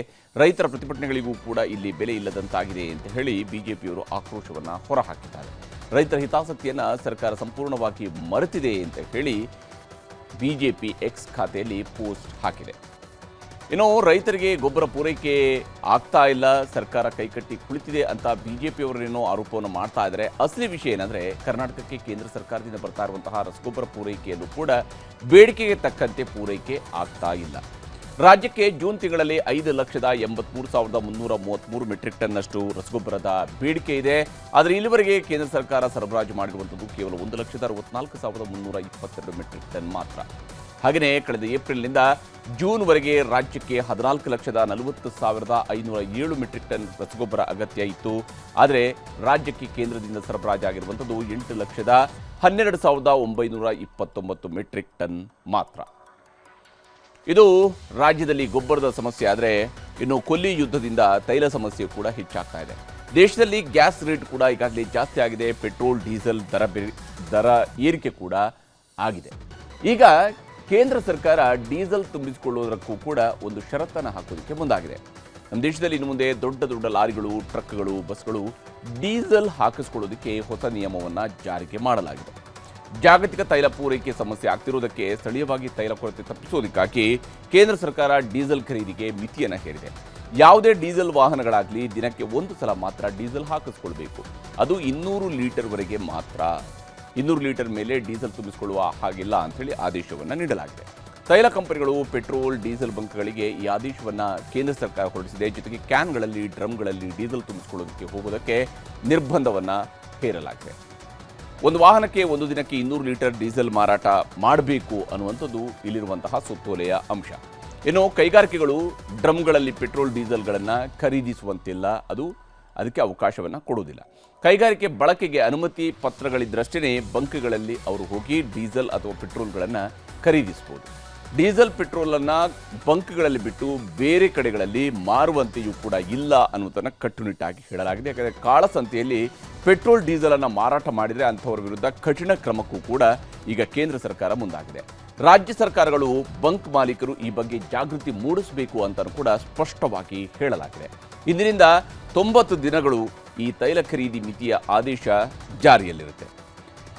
ರೈತರ ಪ್ರತಿಭಟನೆಗಳಿಗೂ ಕೂಡ ಇಲ್ಲಿ ಬೆಲೆ ಇಲ್ಲದಂತಾಗಿದೆ ಅಂತ ಹೇಳಿ ಬಿಜೆಪಿಯವರು ಆಕ್ರೋಶವನ್ನು ಹೊರಹಾಕಿದ್ದಾರೆ. ರೈತರ ಹಿತಾಸಕ್ತಿಯನ್ನು ಸರ್ಕಾರ ಸಂಪೂರ್ಣವಾಗಿ ಮರೆತಿದೆ ಅಂತ ಹೇಳಿ ಬಿಜೆಪಿ ಎಕ್ಸ್ ಖಾತೆಯಲ್ಲಿ ಪೋಸ್ಟ್ ಹಾಕಿದೆ. ಇನ್ನು ರೈತರಿಗೆ ಗೊಬ್ಬರ ಪೂರೈಕೆ ಆಗ್ತಾ ಇಲ್ಲ, ಸರ್ಕಾರ ಕೈಕಟ್ಟಿ ಕುಳಿತಿದೆ ಅಂತ ಬಿಜೆಪಿಯವರೇನೋ ಆರೋಪವನ್ನು ಮಾಡ್ತಾ ಇದ್ದಾರೆ. ಅಸಲಿ ವಿಷಯ ಏನಂದರೆ ಕರ್ನಾಟಕಕ್ಕೆ ಕೇಂದ್ರ ಸರ್ಕಾರದಿಂದ ಬರ್ತಾ ಇರುವಂತಹ ರಸಗೊಬ್ಬರ ಪೂರೈಕೆಯಲ್ಲೂ ಕೂಡ ಬೇಡಿಕೆಗೆ ತಕ್ಕಂತೆ ಪೂರೈಕೆ ಆಗ್ತಾ ಇಲ್ಲ. ರಾಜ್ಯಕ್ಕೆ ಜೂನ್ ತಿಂಗಳಲ್ಲಿ 5,83,333 ಮೆಟ್ರಿಕ್ ಟನ್ನಷ್ಟು ರಸಗೊಬ್ಬರದ ಬೇಡಿಕೆ ಇದೆ. ಆದರೆ ಇಲ್ಲಿವರೆಗೆ ಕೇಂದ್ರ ಸರ್ಕಾರ ಸರಬರಾಜು ಮಾಡಿರುವಂಥದ್ದು ಕೇವಲ 1,64,322 ಮೆಟ್ರಿಕ್ ಟನ್ ಮಾತ್ರ. ಹಾಗೆಯೇ ಕಳೆದ ಏಪ್ರಿಲ್ನಿಂದ ಜೂನ್ವರೆಗೆ ರಾಜ್ಯಕ್ಕೆ 14,40,507 ಮೆಟ್ರಿಕ್ ಟನ್ ರಸಗೊಬ್ಬರ ಅಗತ್ಯ ಇತ್ತು. ಆದರೆ ರಾಜ್ಯಕ್ಕೆ ಕೇಂದ್ರದಿಂದ ಸರಬರಾಜಾಗಿರುವಂಥದ್ದು 8,12,929 ಮೆಟ್ರಿಕ್ ಟನ್ ಮಾತ್ರ. ಇದು ರಾಜ್ಯದಲ್ಲಿ ಗೊಬ್ಬರದ ಸಮಸ್ಯೆ ಆದರೆ ಇನ್ನು ಕೊಲ್ಲಿ ಯುದ್ಧದಿಂದ ತೈಲ ಸಮಸ್ಯೆ ಕೂಡ ಹೆಚ್ಚಾಗ್ತಾ ಇದೆ. ದೇಶದಲ್ಲಿ ಗ್ಯಾಸ್ ರೇಟ್ ಕೂಡ ಈಗಾಗಲೇ ಜಾಸ್ತಿ ಆಗಿದೆ. ಪೆಟ್ರೋಲ್, ಡೀಸೆಲ್ ದರ ಏರಿಕೆ ಕೂಡ ಆಗಿದೆ. ಈಗ ಕೇಂದ್ರ ಸರ್ಕಾರ ಡೀಸೆಲ್ ತುಂಬಿಸಿಕೊಳ್ಳುವುದಕ್ಕೂ ಕೂಡ ಒಂದು ಷರತ್ತನ್ನು ಹಾಕೋದಕ್ಕೆ ಮುಂದಾಗಿದೆ. ನಮ್ಮ ದೇಶದಲ್ಲಿ ಇನ್ನು ಮುಂದೆ ದೊಡ್ಡ ದೊಡ್ಡ ಲಾರಿಗಳು, ಟ್ರಕ್ಗಳು, ಬಸ್ಗಳು ಡೀಸೆಲ್ ಹಾಕಿಸ್ಕೊಳ್ಳೋದಕ್ಕೆ ಹೊಸ ನಿಯಮವನ್ನು ಜಾರಿಗೆ ಮಾಡಲಾಗಿದೆ. ಜಾಗತಿಕ ತೈಲ ಪೂರೈಕೆ ಸಮಸ್ಯೆ ಆಗ್ತಿರೋದಕ್ಕೆ ಸ್ಥಳೀಯವಾಗಿ ತೈಲ ಕೊರತೆ ತಪ್ಪಿಸೋದಕ್ಕಾಗಿ ಕೇಂದ್ರ ಸರ್ಕಾರ ಡೀಸೆಲ್ ಖರೀದಿಗೆ ಮಿತಿಯನ್ನು ಹೇರಿದೆ. ಯಾವುದೇ ಡೀಸೆಲ್ ವಾಹನಗಳಾಗಲಿ ದಿನಕ್ಕೆ ಒಂದು ಸಲ ಮಾತ್ರ ಡೀಸೆಲ್ ಹಾಕಿಸ್ಕೊಳ್ಬೇಕು. ಅದು 200 ಲೀಟರ್ವರೆಗೆ ಮಾತ್ರ. 200 ಲೀಟರ್ ಮೇಲೆ ಡೀಸೆಲ್ ತುಂಬಿಸಿಕೊಳ್ಳುವ ಹಾಗಿಲ್ಲ ಅಂಥೇಳಿ ಆದೇಶವನ್ನು ನೀಡಲಾಗಿದೆ. ತೈಲ ಕಂಪನಿಗಳು ಪೆಟ್ರೋಲ್, ಡೀಸೆಲ್ ಬಂಕ್ಗಳಿಗೆ ಈ ಆದೇಶವನ್ನು ಕೇಂದ್ರ ಸರ್ಕಾರ ಹೊರಡಿಸಿದೆ. ಜೊತೆಗೆ ಕ್ಯಾನ್ಗಳಲ್ಲಿ, ಡ್ರಮ್ಗಳಲ್ಲಿ ಡೀಸೆಲ್ ತುಂಬಿಸಿಕೊಳ್ಳೋದಕ್ಕೆ ಹೋಗೋದಕ್ಕೆ ನಿರ್ಬಂಧವನ್ನು ಹೇರಲಾಗಿದೆ. ಒಂದು ವಾಹನಕ್ಕೆ ಒಂದು ದಿನಕ್ಕೆ 200 ಲೀಟರ್ ಡೀಸೆಲ್ ಮಾರಾಟ ಮಾಡಬೇಕು ಅನ್ನುವಂಥದ್ದು ಇಲ್ಲಿರುವಂತಹ ಸುತ್ತೋಲೆಯ ಅಂಶ. ಇನ್ನು ಕೈಗಾರಿಕೆಗಳು ಡ್ರಮ್ಗಳಲ್ಲಿ ಪೆಟ್ರೋಲ್, ಡೀಸೆಲ್ಗಳನ್ನು ಖರೀದಿಸುವಂತಿಲ್ಲ. ಅದಕ್ಕೆ ಅವಕಾಶವನ್ನು ಕೊಡುವುದಿಲ್ಲ. ಕೈಗಾರಿಕೆ ಬಳಕೆಗೆ ಅನುಮತಿ ಪತ್ರಗಳಿದ್ದರಷ್ಟೇ ಬಂಕ್ಗಳಲ್ಲಿ ಅವರು ಹೋಗಿ ಡೀಸೆಲ್ ಅಥವಾ ಪೆಟ್ರೋಲ್ಗಳನ್ನು ಖರೀದಿಸಬಹುದು. ಡೀಸೆಲ್, ಪೆಟ್ರೋಲನ್ನು ಬಂಕ್ಗಳಲ್ಲಿ ಬಿಟ್ಟು ಬೇರೆ ಕಡೆಗಳಲ್ಲಿ ಮಾರುವಂತೆಯೂ ಕೂಡ ಇಲ್ಲ ಅನ್ನುವುದನ್ನು ಕಟ್ಟುನಿಟ್ಟಾಗಿ ಹೇಳಲಾಗಿದೆ. ಯಾಕಂದರೆ ಕಾಳಸಂತೆಯಲ್ಲಿ ಪೆಟ್ರೋಲ್, ಡೀಸೆಲನ್ನು ಮಾರಾಟ ಮಾಡಿದರೆ ಅಂಥವರ ವಿರುದ್ಧ ಕಠಿಣ ಕ್ರಮಕ್ಕೂ ಕೂಡ ಈಗ ಕೇಂದ್ರ ಸರ್ಕಾರ ಮುಂದಾಗಿದೆ. ರಾಜ್ಯ ಸರ್ಕಾರಗಳು ಬಂಕ್ ಮಾಲೀಕರು ಈ ಬಗ್ಗೆ ಜಾಗೃತಿ ಮೂಡಿಸಬೇಕು ಅಂತಲೂ ಕೂಡ ಸ್ಪಷ್ಟವಾಗಿ ಹೇಳಲಾಗಿದೆ. ಇಂದಿನಿಂದ 90 ದಿನಗಳು ಈ ತೈಲ ಖರೀದಿ ಮಿತಿಯ ಆದೇಶ ಜಾರಿಯಲ್ಲಿರುತ್ತೆ.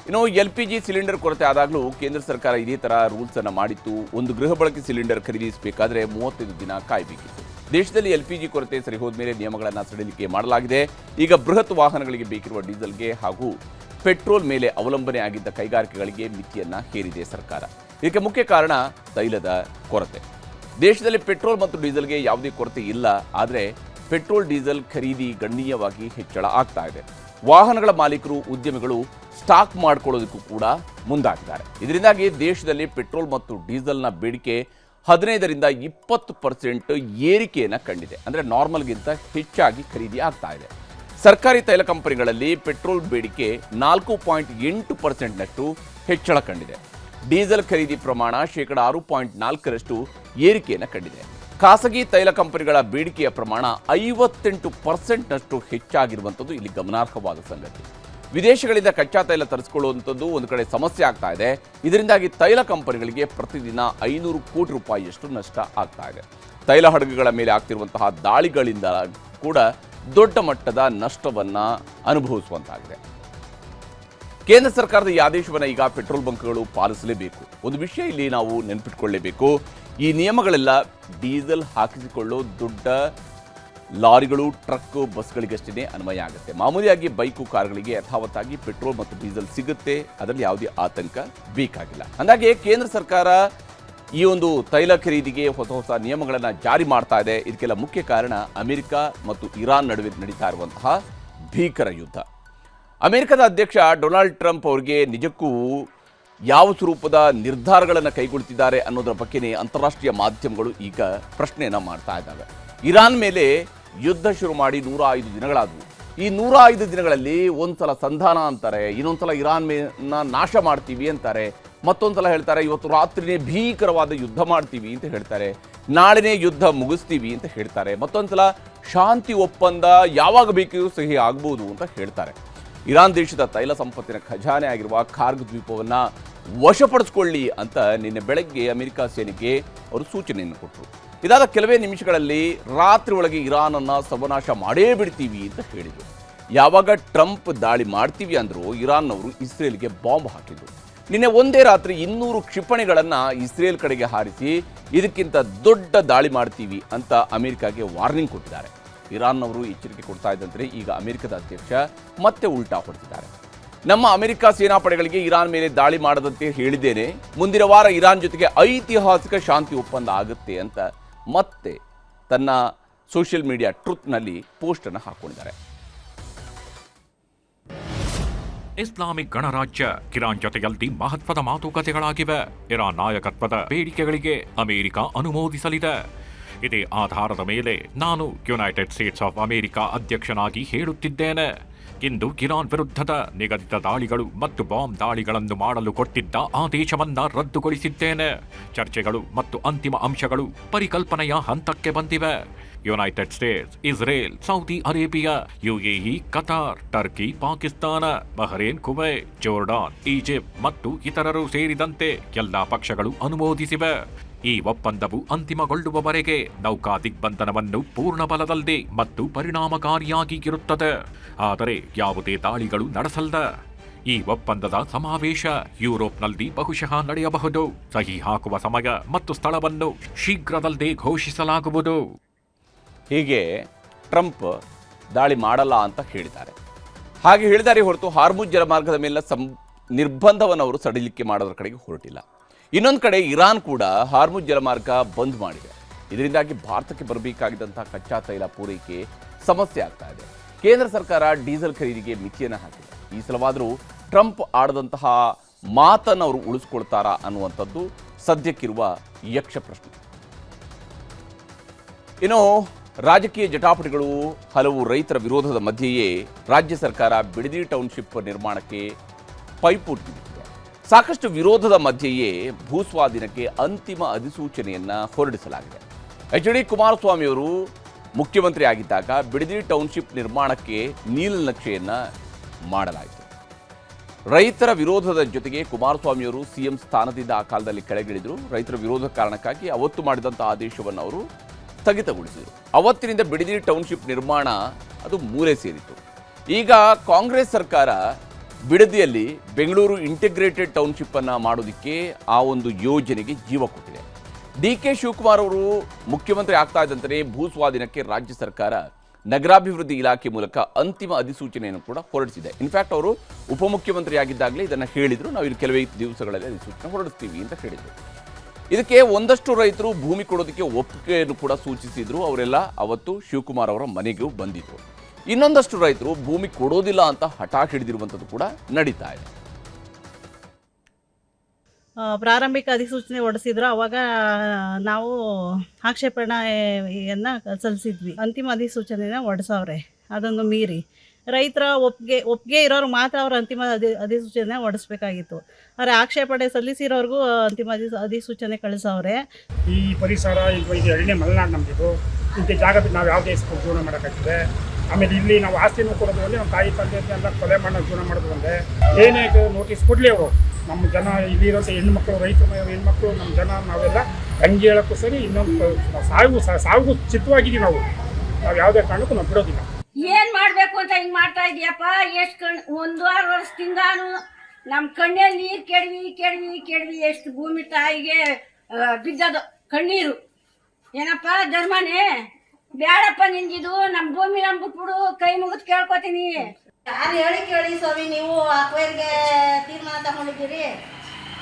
ಇನ್ನು LPG ಸಿಲಿಂಡರ್ ಕೊರತೆ ಆದಾಗಲೂ ಕೇಂದ್ರ ಸರ್ಕಾರ ಇದೇ ಥರ ರೂಲ್ಸನ್ನು ಮಾಡಿತ್ತು. ಒಂದು ಗೃಹ ಬಳಕೆ ಸಿಲಿಂಡರ್ ಖರೀದಿಸಬೇಕಾದ್ರೆ 35 ದಿನ ಕಾಯಬೇಕಿತ್ತು. ದೇಶದಲ್ಲಿ LPG ಕೊರತೆ ಸರಿ ಹೋದ ಮೇಲೆ ನಿಯಮಗಳನ್ನು ಸಡಿಲಿಕೆ ಮಾಡಲಾಗಿದೆ. ಈಗ ಬೃಹತ್ ವಾಹನಗಳಿಗೆ ಬೇಕಿರುವ ಡೀಸೆಲ್ಗೆ ಹಾಗೂ ಪೆಟ್ರೋಲ್ ಮೇಲೆ ಅವಲಂಬನೆ ಆಗಿದ್ದ ಕೈಗಾರಿಕೆಗಳಿಗೆ ಮಿತಿಯನ್ನು ಹೇರಿದೆ ಸರ್ಕಾರ. ಇದಕ್ಕೆ ಮುಖ್ಯ ಕಾರಣ ತೈಲದ ಕೊರತೆ. ದೇಶದಲ್ಲಿ ಪೆಟ್ರೋಲ್ ಮತ್ತು ಡೀಸೆಲ್ಗೆ ಯಾವುದೇ ಕೊರತೆ ಇಲ್ಲ. ಆದರೆ ಪೆಟ್ರೋಲ್, ಡೀಸೆಲ್ ಖರೀದಿ ಗಣನೀಯವಾಗಿ ಹೆಚ್ಚಳ ಆಗ್ತಾ ಇದೆ. ವಾಹನಗಳ ಮಾಲೀಕರು, ಉದ್ಯಮಿಗಳು ಸ್ಟಾಕ್ ಮಾಡಿಕೊಳ್ಳೋದಕ್ಕೂ ಕೂಡ ಮುಂದಾಗಿದ್ದಾರೆ. ಇದರಿಂದಾಗಿ ದೇಶದಲ್ಲಿ ಪೆಟ್ರೋಲ್ ಮತ್ತು ಡೀಸೆಲ್ನ ಬೇಡಿಕೆ 15ರಿಂದ 20% ಏರಿಕೆಯನ್ನು ಕಂಡಿದೆ. ಅಂದರೆ ನಾರ್ಮಲ್ಗಿಂತ ಹೆಚ್ಚಾಗಿ ಖರೀದಿ ಆಗ್ತಾ ಇದೆ. ಸರ್ಕಾರಿ ತೈಲ ಕಂಪನಿಗಳಲ್ಲಿ ಪೆಟ್ರೋಲ್ ಬೇಡಿಕೆ 4.8%ನಷ್ಟು ಹೆಚ್ಚಳ ಕಂಡಿದೆ. ಡೀಸೆಲ್ ಖರೀದಿ ಪ್ರಮಾಣ 6.4% ಏರಿಕೆಯನ್ನು ಕಂಡಿದೆ. ಖಾಸಗಿ ತೈಲ ಕಂಪನಿಗಳ ಬೇಡಿಕೆಯ ಪ್ರಮಾಣ 58%ನಷ್ಟು ಹೆಚ್ಚಾಗಿರುವಂಥದ್ದು ಇಲ್ಲಿ ಗಮನಾರ್ಹವಾದ ಸಂಗತಿ. ವಿದೇಶಗಳಿಂದ ಕಚ್ಚಾ ತೈಲ ತರಿಸಿಕೊಳ್ಳುವಂಥದ್ದು ಒಂದು ಕಡೆ ಸಮಸ್ಯೆ ಆಗ್ತಾ ಇದೆ. ಇದರಿಂದಾಗಿ ತೈಲ ಕಂಪನಿಗಳಿಗೆ ಪ್ರತಿದಿನ 500 ಕೋಟಿ ರೂಪಾಯಿಯಷ್ಟು ನಷ್ಟ ಆಗ್ತಾ ಇದೆ. ತೈಲ ಹಡಗುಗಳ ಮೇಲೆ ಆಗ್ತಿರುವಂತಹ ದಾಳಿಗಳಿಂದ ಕೂಡ ದೊಡ್ಡ ಮಟ್ಟದ ನಷ್ಟವನ್ನು ಅನುಭವಿಸುವಂತಾಗಿದೆ. ಕೇಂದ್ರ ಸರ್ಕಾರದ ಈ ಆದೇಶವನ್ನು ಈಗ ಪೆಟ್ರೋಲ್ ಬಂಕ್ಗಳು ಪಾಲಿಸಲೇಬೇಕು. ಒಂದು ವಿಷಯ ಇಲ್ಲಿ ನಾವು ನೆನಪಿಟ್ಕೊಳ್ಳೇಬೇಕು, ಈ ನಿಯಮಗಳೆಲ್ಲ ಡೀಸೆಲ್ ಹಾಕಿಸಿಕೊಳ್ಳೋ ದೊಡ್ಡ ಲಾರಿಗಳು, ಟ್ರಕ್, ಬಸ್ಗಳಿಗಷ್ಟೇ ಅನ್ವಯ ಆಗುತ್ತೆ. ಮಾಮೂಲಿಯಾಗಿ ಬೈಕು, ಕಾರುಗಳಿಗೆ ಯಥಾವತ್ತಾಗಿ ಪೆಟ್ರೋಲ್ ಮತ್ತು ಡೀಸೆಲ್ ಸಿಗುತ್ತೆ. ಅದರಲ್ಲಿ ಯಾವುದೇ ಆತಂಕ ಬೇಕಾಗಿಲ್ಲ. ಹಾಗಾಗಿ ಕೇಂದ್ರ ಸರ್ಕಾರ ಈ ಒಂದು ತೈಲ ಖರೀದಿಗೆ ಹೊಸ ಹೊಸ ನಿಯಮಗಳನ್ನು ಜಾರಿ ಮಾಡ್ತಾ ಇದೆ. ಇದಕ್ಕೆಲ್ಲ ಮುಖ್ಯ ಕಾರಣ ಅಮೆರಿಕ ಮತ್ತು ಇರಾನ್ ನಡುವೆ ನಡೀತಾ ಇರುವಂತಹ ಭೀಕರ ಯುದ್ಧ. ಅಮೆರಿಕದ ಅಧ್ಯಕ್ಷ ಡೊನಾಲ್ಡ್ ಟ್ರಂಪ್ ಅವರಿಗೆ ನಿಜಕ್ಕೂ ಯಾವ ಸ್ವರೂಪದ ನಿರ್ಧಾರಗಳನ್ನು ಕೈಗೊಳ್ತಿದ್ದಾರೆ ಅನ್ನೋದರ ಬಗ್ಗೆನೇ ಅಂತಾರಾಷ್ಟ್ರೀಯ ಮಾಧ್ಯಮಗಳು ಈಗ ಪ್ರಶ್ನೆಯನ್ನು ಮಾಡ್ತಾ ಇದ್ದಾವೆ. ಇರಾನ್ ಮೇಲೆ ಯುದ್ಧ ಶುರು ಮಾಡಿ 105 ದಿನಗಳಾದವು. ಈ 105 ದಿನಗಳಲ್ಲಿ ಒಂದ್ಸಲ ಸಂಧಾನ ಅಂತಾರೆ, ಇನ್ನೊಂದ್ಸಲ ಇರಾನ್ ನಾಶ ಮಾಡ್ತೀವಿ ಅಂತಾರೆ, ಮತ್ತೊಂದ್ಸಲ ಹೇಳ್ತಾರೆ ಇವತ್ತು ರಾತ್ರಿನೇ ಭೀಕರವಾದ ಯುದ್ಧ ಮಾಡ್ತೀವಿ ಅಂತ ಹೇಳ್ತಾರೆ, ನಾಳೆನೇ ಯುದ್ಧ ಮುಗಿಸ್ತೀವಿ ಅಂತ ಹೇಳ್ತಾರೆ, ಮತ್ತೊಂದ್ಸಲ ಶಾಂತಿ ಒಪ್ಪಂದ ಯಾವಾಗ ಬೇಕಿದ್ರೂ ಸಹಿ ಆಗ್ಬೋದು ಅಂತ ಹೇಳ್ತಾರೆ. ಇರಾನ್ ದೇಶದ ತೈಲ ಸಂಪತ್ತಿನ ಖಜಾನೆ ಆಗಿರುವ ಖಾರ್ಗ್ ದ್ವೀಪವನ್ನು ವಶಪಡಿಸಿಕೊಳ್ಳಿ ಅಂತ ನಿನ್ನೆ ಬೆಳಗ್ಗೆ ಅಮೆರಿಕ ಸೇನೆಗೆ ಅವರು ಸೂಚನೆಯನ್ನು ಕೊಟ್ಟರು. ಇದಾದ ಕೆಲವೇ ನಿಮಿಷಗಳಲ್ಲಿ ರಾತ್ರಿ ಒಳಗೆ ಇರಾನನ್ನು ಸರ್ವನಾಶ ಮಾಡೇ ಬಿಡ್ತೀವಿ ಅಂತ ಹೇಳಿದರು. ಯಾವಾಗ ಟ್ರಂಪ್ ದಾಳಿ ಮಾಡ್ತೀವಿ ಅಂದರೂ ಇರಾನ್ನವರು ಇಸ್ರೇಲ್ಗೆ ಬಾಂಬ್ ಹಾಕಿದರು. ನಿನ್ನೆ ಒಂದೇ ರಾತ್ರಿ 200 ಕ್ಷಿಪಣಿಗಳನ್ನು ಇಸ್ರೇಲ್ ಕಡೆಗೆ ಹಾರಿಸಿ ಇದಕ್ಕಿಂತ ದೊಡ್ಡ ದಾಳಿ ಮಾಡ್ತೀವಿ ಅಂತ ಅಮೆರಿಕಾಗೆ ವಾರ್ನಿಂಗ್ ಕೊಟ್ಟಿದ್ದಾರೆ. ಇರಾನ್ನವರು ಎಚ್ಚರಿಕೆ ಕೊಡ್ತಾ ಇದ್ದಂತೆ ಈಗ ಅಮೆರಿಕದ ಅಧ್ಯಕ್ಷ ಮತ್ತೆ ಉಲ್ಟಾ ಹೊಡೆದಿದ್ದಾರೆ. ನಮ್ಮ ಅಮೆರಿಕ ಸೇನಾಪಡೆಗಳಿಗೆ ಇರಾನ್ ಮೇಲೆ ದಾಳಿ ಮಾಡದಂತೆ ಹೇಳಿದ್ದೇನೆ, ಮುಂದಿನ ವಾರ ಇರಾನ್ ಜೊತೆಗೆ ಐತಿಹಾಸಿಕ ಶಾಂತಿ ಒಪ್ಪಂದ ಆಗುತ್ತೆ ಅಂತ ಮತ್ತೆ ತನ್ನ ಸೋಷಿಯಲ್ ಮೀಡಿಯಾ ಟ್ರುತ್ನಲ್ಲಿ ಪೋಸ್ಟ್ ಅನ್ನು ಹಾಕೊಂಡಿದ್ದಾರೆ. ಇಸ್ಲಾಮಿಕ್ ಗಣರಾಜ್ಯ ಇರಾನ್ ಜೊತೆಯಲ್ಲಿ ಮಹತ್ವದ ಮಾತುಕತೆಗಳಾಗಿವೆ. ಇರಾನ್ ನಾಯಕತ್ವದ ಬೇಡಿಕೆಗಳಿಗೆ ಅಮೆರಿಕ ಅನುಮೋದಿಸಲಿದೆ. ಇದೇ ಆಧಾರದ ಮೇಲೆ ನಾನು ಯುನೈಟೆಡ್ ಸ್ಟೇಟ್ಸ್ ಆಫ್ ಅಮೆರಿಕ ಅಧ್ಯಕ್ಷನಾಗಿ ಹೇಳುತ್ತಿದ್ದೇನೆ. ಇಂದು ಇರಾನ್ ವಿರುದ್ಧದ ನಿಗದಿತ ದಾಳಿಗಳು ಮತ್ತು ಬಾಂಬ್ ದಾಳಿಗಳನ್ನು ಮಾಡಲು ಕೊಟ್ಟಿದ್ದ ಆದೇಶವನ್ನ ರದ್ದುಗೊಳಿಸಿದ್ದೇನೆ. ಚರ್ಚೆಗಳು ಮತ್ತು ಅಂತಿಮ ಅಂಶಗಳು ಪರಿಕಲ್ಪನೆಯ ಹಂತಕ್ಕೆ ಬಂದಿವೆ. United States, Israel, Saudi Arabia, UAE, Qatar, Turkey, Pakistan, Bahrain, Kuwait, Jordan, Egypt ಮತ್ತು ಇತರರು ಸೇರಿದಂತೆ ಎಲ್ಲಾ ಪಕ್ಷಗಳು ಅನುಮೋದಿಸಿವೆ. ಈ ಒಪ್ಪಂದವು ಅಂತಿಮಗೊಳ್ಳುವವರೆಗೆ ನೌಕಾ ದಿಗ್ಬಂಧನವನ್ನು ಪೂರ್ಣ ಬಲದಲ್ಲಿ ಮತ್ತು ಪರಿಣಾಮಕಾರಿಯಾಗಿ ಇರುತ್ತದೆ. ಆದರೆ ಯಾವುದೇ ದಾಳಿಗಳು ನಡೆಸಲ್ಲ. ಈ ಒಪ್ಪಂದದ ಸಮಾವೇಶ ಯುರೋಪ್ನಲ್ಲಿ ಬಹುಶಃ ನಡೆಯಬಹುದು. ಸಹಿ ಹಾಕುವ ಸಮಯ ಮತ್ತು ಸ್ಥಳವನ್ನು ಶೀಘ್ರದಲ್ಲೇ ಘೋಷಿಸಲಾಗುವುದು. ಹೀಗೆ ಟ್ರಂಪ್ ದಾಳಿ ಮಾಡಲ್ಲ ಅಂತ ಹೇಳಿದ್ದಾರೆ. ಹಾಗೆ ಹೇಳಿದ್ದಾರೆ ಹೊರತು ಹಾರ್ಮುಜ್ ಜಲಮಾರ್ಗದ ಮೇಲೆ ನಿರ್ಬಂಧವನ್ನು ಅವರು ಸಡಿಲಿಕೆ ಮಾಡೋದ್ರ ಕಡೆಗೆ ಹೊರಟಿಲ್ಲ. ಇನ್ನೊಂದು ಕಡೆ ಇರಾನ್ ಕೂಡ ಹಾರ್ಮುಜ್ ಜಲಮಾರ್ಗ ಬಂದ್ ಮಾಡಿದೆ. ಇದರಿಂದಾಗಿ ಭಾರತಕ್ಕೆ ಬರಬೇಕಾಗಿದ್ದಂತಹ ಕಚ್ಚಾ ತೈಲ ಪೂರೈಕೆ ಸಮಸ್ಯೆ ಆಗ್ತಾ ಇದೆ. ಕೇಂದ್ರ ಸರ್ಕಾರ ಡೀಸೆಲ್ ಖರೀದಿಗೆ ಮಿತಿಯನ್ನು ಹಾಕಿದೆ. ಈ ಸಲವಾದರೂ ಟ್ರಂಪ್ ಆಡದಂತಹ ಮಾತನ್ನು ಅವರು ಉಳಿಸ್ಕೊಳ್ತಾರಾ ಅನ್ನುವಂಥದ್ದು ಸದ್ಯಕ್ಕಿರುವ ಯಕ್ಷ ಪ್ರಶ್ನೆ. ಇನ್ನು ರಾಜಕೀಯ ಜಟಾಪಟಿಗಳು, ಹಲವು ರೈತರ ವಿರೋಧದ ಮಧ್ಯೆಯೇ ರಾಜ್ಯ ಸರ್ಕಾರ ಬಿಡದಿ ಟೌನ್ಶಿಪ್ ನಿರ್ಮಾಣಕ್ಕೆ ಪೈಪೋಟಿ ನೀಡಿದೆ. ಸಾಕಷ್ಟು ವಿರೋಧದ ಮಧ್ಯೆಯೇ ಭೂಸ್ವಾಧೀನಕ್ಕೆ ಅಂತಿಮ ಅಧಿಸೂಚನೆಯನ್ನು ಹೊರಡಿಸಲಾಗಿದೆ. ಎಚ್.ಡಿ. ಕುಮಾರಸ್ವಾಮಿ ಅವರು ಮುಖ್ಯಮಂತ್ರಿ ಆಗಿದ್ದಾಗ ಬಿಡದಿ ಟೌನ್ಶಿಪ್ ನಿರ್ಮಾಣಕ್ಕೆ ನೀಲನಕ್ಷೆಯನ್ನು ಮಾಡಲಾಯಿತು. ರೈತರ ವಿರೋಧದ ಜೊತೆಗೆ ಕುಮಾರಸ್ವಾಮಿಯವರು ಸಿಎಂ ಸ್ಥಾನದಿಂದ ಆ ಕಾಲದಲ್ಲಿ ಕೆಳಗಿಳಿದರು. ರೈತರ ವಿರೋಧ ಕಾರಣಕ್ಕಾಗಿ ಅವತ್ತು ಮಾಡಿದಂಥ ಆದೇಶವನ್ನು ಅವರು ಸ್ಥಗಿತಗೊಳಿಸಿದರು. ಅವತ್ತಿನಿಂದ ಬಿಡದಿ ಟೌನ್ಶಿಪ್ ನಿರ್ಮಾಣ ಅದು ಮೂಲೆ ಸೇರಿತು. ಈಗ ಕಾಂಗ್ರೆಸ್ ಸರ್ಕಾರ ಬಿಡದಿಯಲ್ಲಿ ಬೆಂಗಳೂರು ಇಂಟಿಗ್ರೇಟೆಡ್ ಟೌನ್ಶಿಪ್ ಅನ್ನು ಮಾಡೋದಕ್ಕೆ ಆ ಒಂದು ಯೋಜನೆಗೆ ಜೀವ ಕೊಟ್ಟಿದೆ. ಡಿ.ಕೆ. ಶಿವಕುಮಾರ್ ಅವರು ಮುಖ್ಯಮಂತ್ರಿ ಆಗ್ತಾ ಇದ್ದಂತೆ ಭೂಸ್ವಾಧೀನಕ್ಕೆ ರಾಜ್ಯ ಸರ್ಕಾರ ನಗರಾಭಿವೃದ್ಧಿ ಇಲಾಖೆ ಮೂಲಕ ಅಂತಿಮ ಅಧಿಸೂಚನೆಯನ್ನು ಕೂಡ ಹೊರಡಿಸಿದೆ. ಇನ್ಫ್ಯಾಕ್ಟ್ ಅವರು ಉಪಮುಖ್ಯಮಂತ್ರಿ ಆಗಿದ್ದಾಗಲೇ ಇದನ್ನು ಹೇಳಿದರು, ನಾವು ಇಲ್ಲಿ ಕೆಲವೇ ದಿವಸಗಳಲ್ಲಿ ಅಧಿಸೂಚನೆ ಹೊರಡಿಸ್ತೀವಿ ಅಂತ ಹೇಳಿದರು. ಇದಕ್ಕೆ ಒಂದಷ್ಟು ರೈತರು ಭೂಮಿ ಕೊಡೋದಕ್ಕೆ ಒಪ್ಪಿಗೆಯನ್ನು ಕೂಡ ಸೂಚಿಸಿದ್ರು. ಅವರೆಲ್ಲ ಅವತ್ತು ಶಿವಕುಮಾರ್ ಅವರ ಮನೆಗೂ ಬಂದಿದ್ರು. ಇನ್ನೊಂದಷ್ಟು ರೈತರು ಭೂಮಿ ಕೊಡೋದಿಲ್ಲ ಅಂತ ಹಠ ಹಿಡಿದಿರುವಂಥದ್ದು ಕೂಡ ನಡೀತಾ ಇದೆ. ಪ್ರಾರಂಭಿಕ ಅಧಿಸೂಚನೆ ಹೊರಡಿಸಿದ್ರು. ಅವಾಗ ನಾವು ಆಕ್ಷೇಪಣೆಯನ್ನು ಸಲ್ಲಿಸಿದ್ವಿ. ಅಂತಿಮ ಅಧಿಸೂಚನೆನ ಹೊರಡಿಸವ್ರೆ. ಅದನ್ನು ಮೀರಿ ರೈತರ ಒಪ್ಪಿಗೆ ಇರೋರು ಮಾತ್ರ ಅವರು ಅಂತಿಮ ಅಧಿಸೂಚನೆ ಹೊರಡಿಸ್ಬೇಕಾಗಿತ್ತು. ಆದರೆ ಆಕ್ಷೇಪಣೆ ಸಲ್ಲಿಸಿರೋರ್ಗೂ ಅಂತಿಮ ಅಧಿಸೂಚನೆ ಕಳಿಸವ್ರೆ. ಈ ಪರಿಸರ ಇದು ಎರಡನೇ ಮಲೆನಾಡು ನಮ್ಮದಿದು. ಇಂಥ ಜಾಗದಲ್ಲಿ ನಾವು ಯಾವುದೇ ಜೀವನ ಮಾಡೋಕ್ಕಾಗ್ತದೆ. ಆಮೇಲೆ ಇಲ್ಲಿ ನಾವು ಆಸ್ತಿನೂ ಕೊಡೋದು ಒಂದೇ, ನಮ್ಮ ತಾಯಿ ತಂದೆ ಎಲ್ಲ ಕೊಲೆ ಮಾಡೋ ಜೀವನ ಮಾಡೋದು ಒಂದೇ. ಏನೇ ನೋಟಿಸ್ ಕೊಡಲಿ ಅವರು, ನಮ್ಮ ಜನ ಇಲ್ಲಿರೋಂಥ ಹೆಣ್ಮಕ್ಳು, ರೈತರ ಹೆಣ್ಮಕ್ಳು, ನಮ್ಮ ಜನ ನಾವೆಲ್ಲ ಗಂಜಿ ಹೇಳೋಕ್ಕೂ ಸರಿ, ಇನ್ನೊಂದು ಸಾವಿಗೂ ಚಿತ್ತವಾಗಿದ್ದೀವಿ ನಾವು ಯಾವುದೇ ಕಾರಣಕ್ಕೂ ನಾವು ಬಿಡೋದಿಲ್ಲ. ಏನ್ ಮಾಡ್ಬೇಕು ಅಂತ ಹಿಂಗ್ ಮಾಡ್ತಾ ಇದೀಯಪ್ಪ? ಎಷ್ಟು 1.5 ವರ್ಷದಿಂದಾನು ನಮ್ಮ ಕಣ್ಣಲ್ಲಿ ನೀರು ಕೆಡವಿ ಎಷ್ಟು ಭೂಮಿ ತಾಯಿಗೆ ಬಿದ್ದದು ಕಣ್ಣೀರು. ಏನಪ್ಪ ಧರ್ಮನೇ ಬೇಡಪ್ಪ ನಿಂದಿದು, ನಮ್ಮ ಭೂಮಿ ನಮ್ ಬಿಟ್ಬಿಡು, ಕೈ ಮುಗಿದು ಕೇಳ್ಕೊತೀನಿ. ಯಾರು ಕೇಳಿ ಸ್ವಾಮಿ, ನೀವು ಅಕ್ವೇರ್ಗೆ ತೀರ್ಮಾನ ತಗೊಂಡಿದ್ದೀರಿ.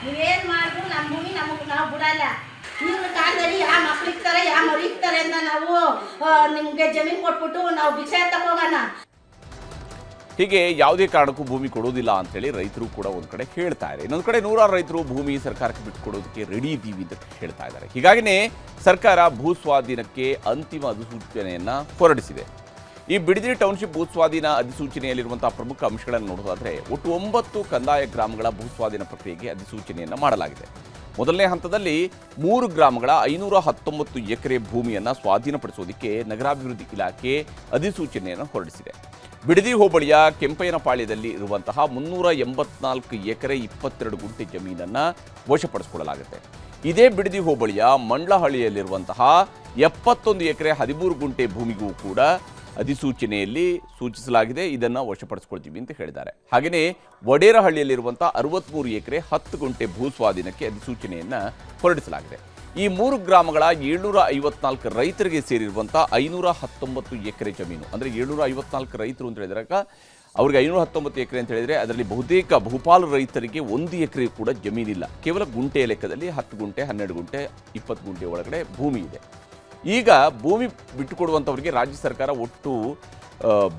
ನೀವೇನ್ ಮಾಡಿದ್ರು ನಮ್ಮ ಭೂಮಿ ನಾವು ಬಿಡಲ್ಲ. ಈಗಿನ ಕಾಲದಲ್ಲಿ ಯಾವ ಮಕ್ಳು ಇರ್ತಾರೆ, ಯಾವ ಮರಿ ಇರ್ತಾರೆ ಅಂತ ನಾವು ನಿಮ್ಗೆ ಜಮೀನು ಕೊಟ್ಬಿಟ್ಟು ನಾವು ಭಿಕ್ಷೆ ತಗೋಗೋಣ. ಹೀಗೆ ಯಾವುದೇ ಕಾರಣಕ್ಕೂ ಭೂಮಿ ಕೊಡೋದಿಲ್ಲ ಅಂತೇಳಿ ರೈತರು ಕೂಡ ಒಂದು ಕಡೆ ಹೇಳ್ತಾ ಇದ್ದಾರೆ. ಇನ್ನೊಂದು ಕಡೆ ನೂರಾರು ರೈತರು ಭೂಮಿ ಸರ್ಕಾರಕ್ಕೆ ಬಿಟ್ಟುಕೊಡೋದಕ್ಕೆ ರೆಡಿ ಇದ್ದೀವಿ ಅಂತ ಹೇಳ್ತಾ ಇದ್ದಾರೆ. ಹೀಗಾಗಿನೇ ಸರ್ಕಾರ ಭೂ ಸ್ವಾಧೀನಕ್ಕೆ ಅಂತಿಮ ಅಧಿಸೂಚನೆಯನ್ನು ಹೊರಡಿಸಿದೆ. ಈ ಬಿಡದಿ ಟೌನ್ಶಿಪ್ ಭೂ ಸ್ವಾಧೀನ ಅಧಿಸೂಚನೆಯಲ್ಲಿರುವಂತಹ ಪ್ರಮುಖ ಅಂಶಗಳನ್ನು ನೋಡೋದಾದರೆ ಒಟ್ಟು 9 ಕಂದಾಯ ಗ್ರಾಮಗಳ ಭೂ ಸ್ವಾಧೀನ ಪ್ರಕ್ರಿಯೆಗೆ ಅಧಿಸೂಚನೆಯನ್ನು ಮಾಡಲಾಗಿದೆ. ಮೊದಲನೇ ಹಂತದಲ್ಲಿ 3 ಗ್ರಾಮಗಳ 519 ಎಕರೆ ಭೂಮಿಯನ್ನು ಸ್ವಾಧೀನಪಡಿಸೋದಕ್ಕೆ ನಗರಾಭಿವೃದ್ಧಿ ಇಲಾಖೆ ಅಧಿಸೂಚನೆಯನ್ನು ಹೊರಡಿಸಿದೆ. ಬಿಡದಿ ಹೋಬಳಿಯ ಕೆಂಪಯ್ಯನಪಾಳ್ಯದಲ್ಲಿ ಇರುವಂತಹ 384 ಎಕರೆ 22 ಗುಂಟೆ ಜಮೀನನ್ನು ವಶಪಡಿಸಿಕೊಳ್ಳಲಾಗುತ್ತೆ. ಇದೇ ಬಿಡದಿ ಹೋಬಳಿಯ ಮಂಡ್ಲಹಳ್ಳಿಯಲ್ಲಿರುವಂತಹ 71 ಎಕರೆ 13 ಗುಂಟೆ ಭೂಮಿಗೂ ಕೂಡ ಅಧಿಸೂಚನೆಯಲ್ಲಿ ಸೂಚಿಸಲಾಗಿದೆ. ಇದನ್ನು ವಶಪಡಿಸಿಕೊಳ್ತೀವಿ ಅಂತ ಹೇಳಿದ್ದಾರೆ. ಹಾಗೆಯೇ ವಡೇರಹಳ್ಳಿಯಲ್ಲಿರುವಂತಹ 63 ಎಕರೆ 10 ಗುಂಟೆ ಭೂ ಸ್ವಾಧೀನಕ್ಕೆ ಅಧಿಸೂಚನೆಯನ್ನು ಹೊರಡಿಸಲಾಗಿದೆ. ಈ 3 ಗ್ರಾಮಗಳ 754 ರೈತರಿಗೆ ಸೇರಿರುವಂಥ 519 ಎಕರೆ ಜಮೀನು, ಅಂದರೆ 754 ರೈತರು ಅಂತ ಹೇಳಿದಾಗ ಅವ್ರಿಗೆ 519 ಎಕರೆ ಅಂತ ಹೇಳಿದರೆ ಅದರಲ್ಲಿ ಬಹುತೇಕ ಬಹುಪಾಲು ರೈತರಿಗೆ 1 ಎಕರೆ ಕೂಡ ಜಮೀನಿಲ್ಲ. ಕೇವಲ ಗುಂಟೆಯ ಲೆಕ್ಕದಲ್ಲಿ 10 ಗುಂಟೆ, 12 ಗುಂಟೆ, 20 ಗುಂಟೆ ಒಳಗಡೆ ಭೂಮಿ ಇದೆ. ಈಗ ಭೂಮಿ ಬಿಟ್ಟುಕೊಡುವಂಥವರಿಗೆ ರಾಜ್ಯ ಸರ್ಕಾರ ಒಟ್ಟು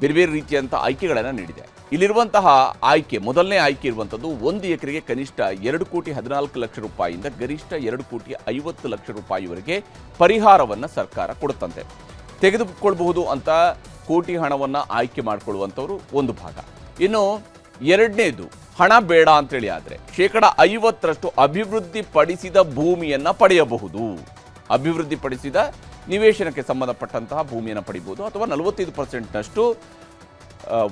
ಬೇರೆ ಬೇರೆ ರೀತಿಯಂಥ ಆಯ್ಕೆಗಳನ್ನು ನೀಡಿದೆ. ಇಲ್ಲಿರುವಂತಹ ಆಯ್ಕೆ, ಮೊದಲನೇ ಆಯ್ಕೆ ಇರುವಂಥದ್ದು 1 ಎಕರೆಗೆ ಕನಿಷ್ಠ 2,14 ಲಕ್ಷ ರೂಪಾಯಿಯಿಂದ ಗರಿಷ್ಠ 2,50 ಲಕ್ಷ ರೂಪಾಯಿವರೆಗೆ ಪರಿಹಾರವನ್ನು ಸರ್ಕಾರ ಕೊಡುತ್ತಂತೆ. ತೆಗೆದುಕೊಳ್ಬಹುದು ಅಂತ ಕೋಟಿ ಹಣವನ್ನು ಆಯ್ಕೆ ಮಾಡಿಕೊಳ್ಳುವಂಥವರು ಒಂದು ಭಾಗ. ಇನ್ನು ಎರಡನೇದು ಹಣ ಬೇಡ ಅಂತೇಳಿ ಆದರೆ 50% ಅಭಿವೃದ್ಧಿಪಡಿಸಿದ ಭೂಮಿಯನ್ನು ಪಡೆಯಬಹುದು. ಅಭಿವೃದ್ಧಿಪಡಿಸಿದ ನಿವೇಶನಕ್ಕೆ ಸಂಬಂಧಪಟ್ಟಂತಹ ಭೂಮಿಯನ್ನು ಪಡಿಬೋದು, ಅಥವಾ 45%ನಷ್ಟು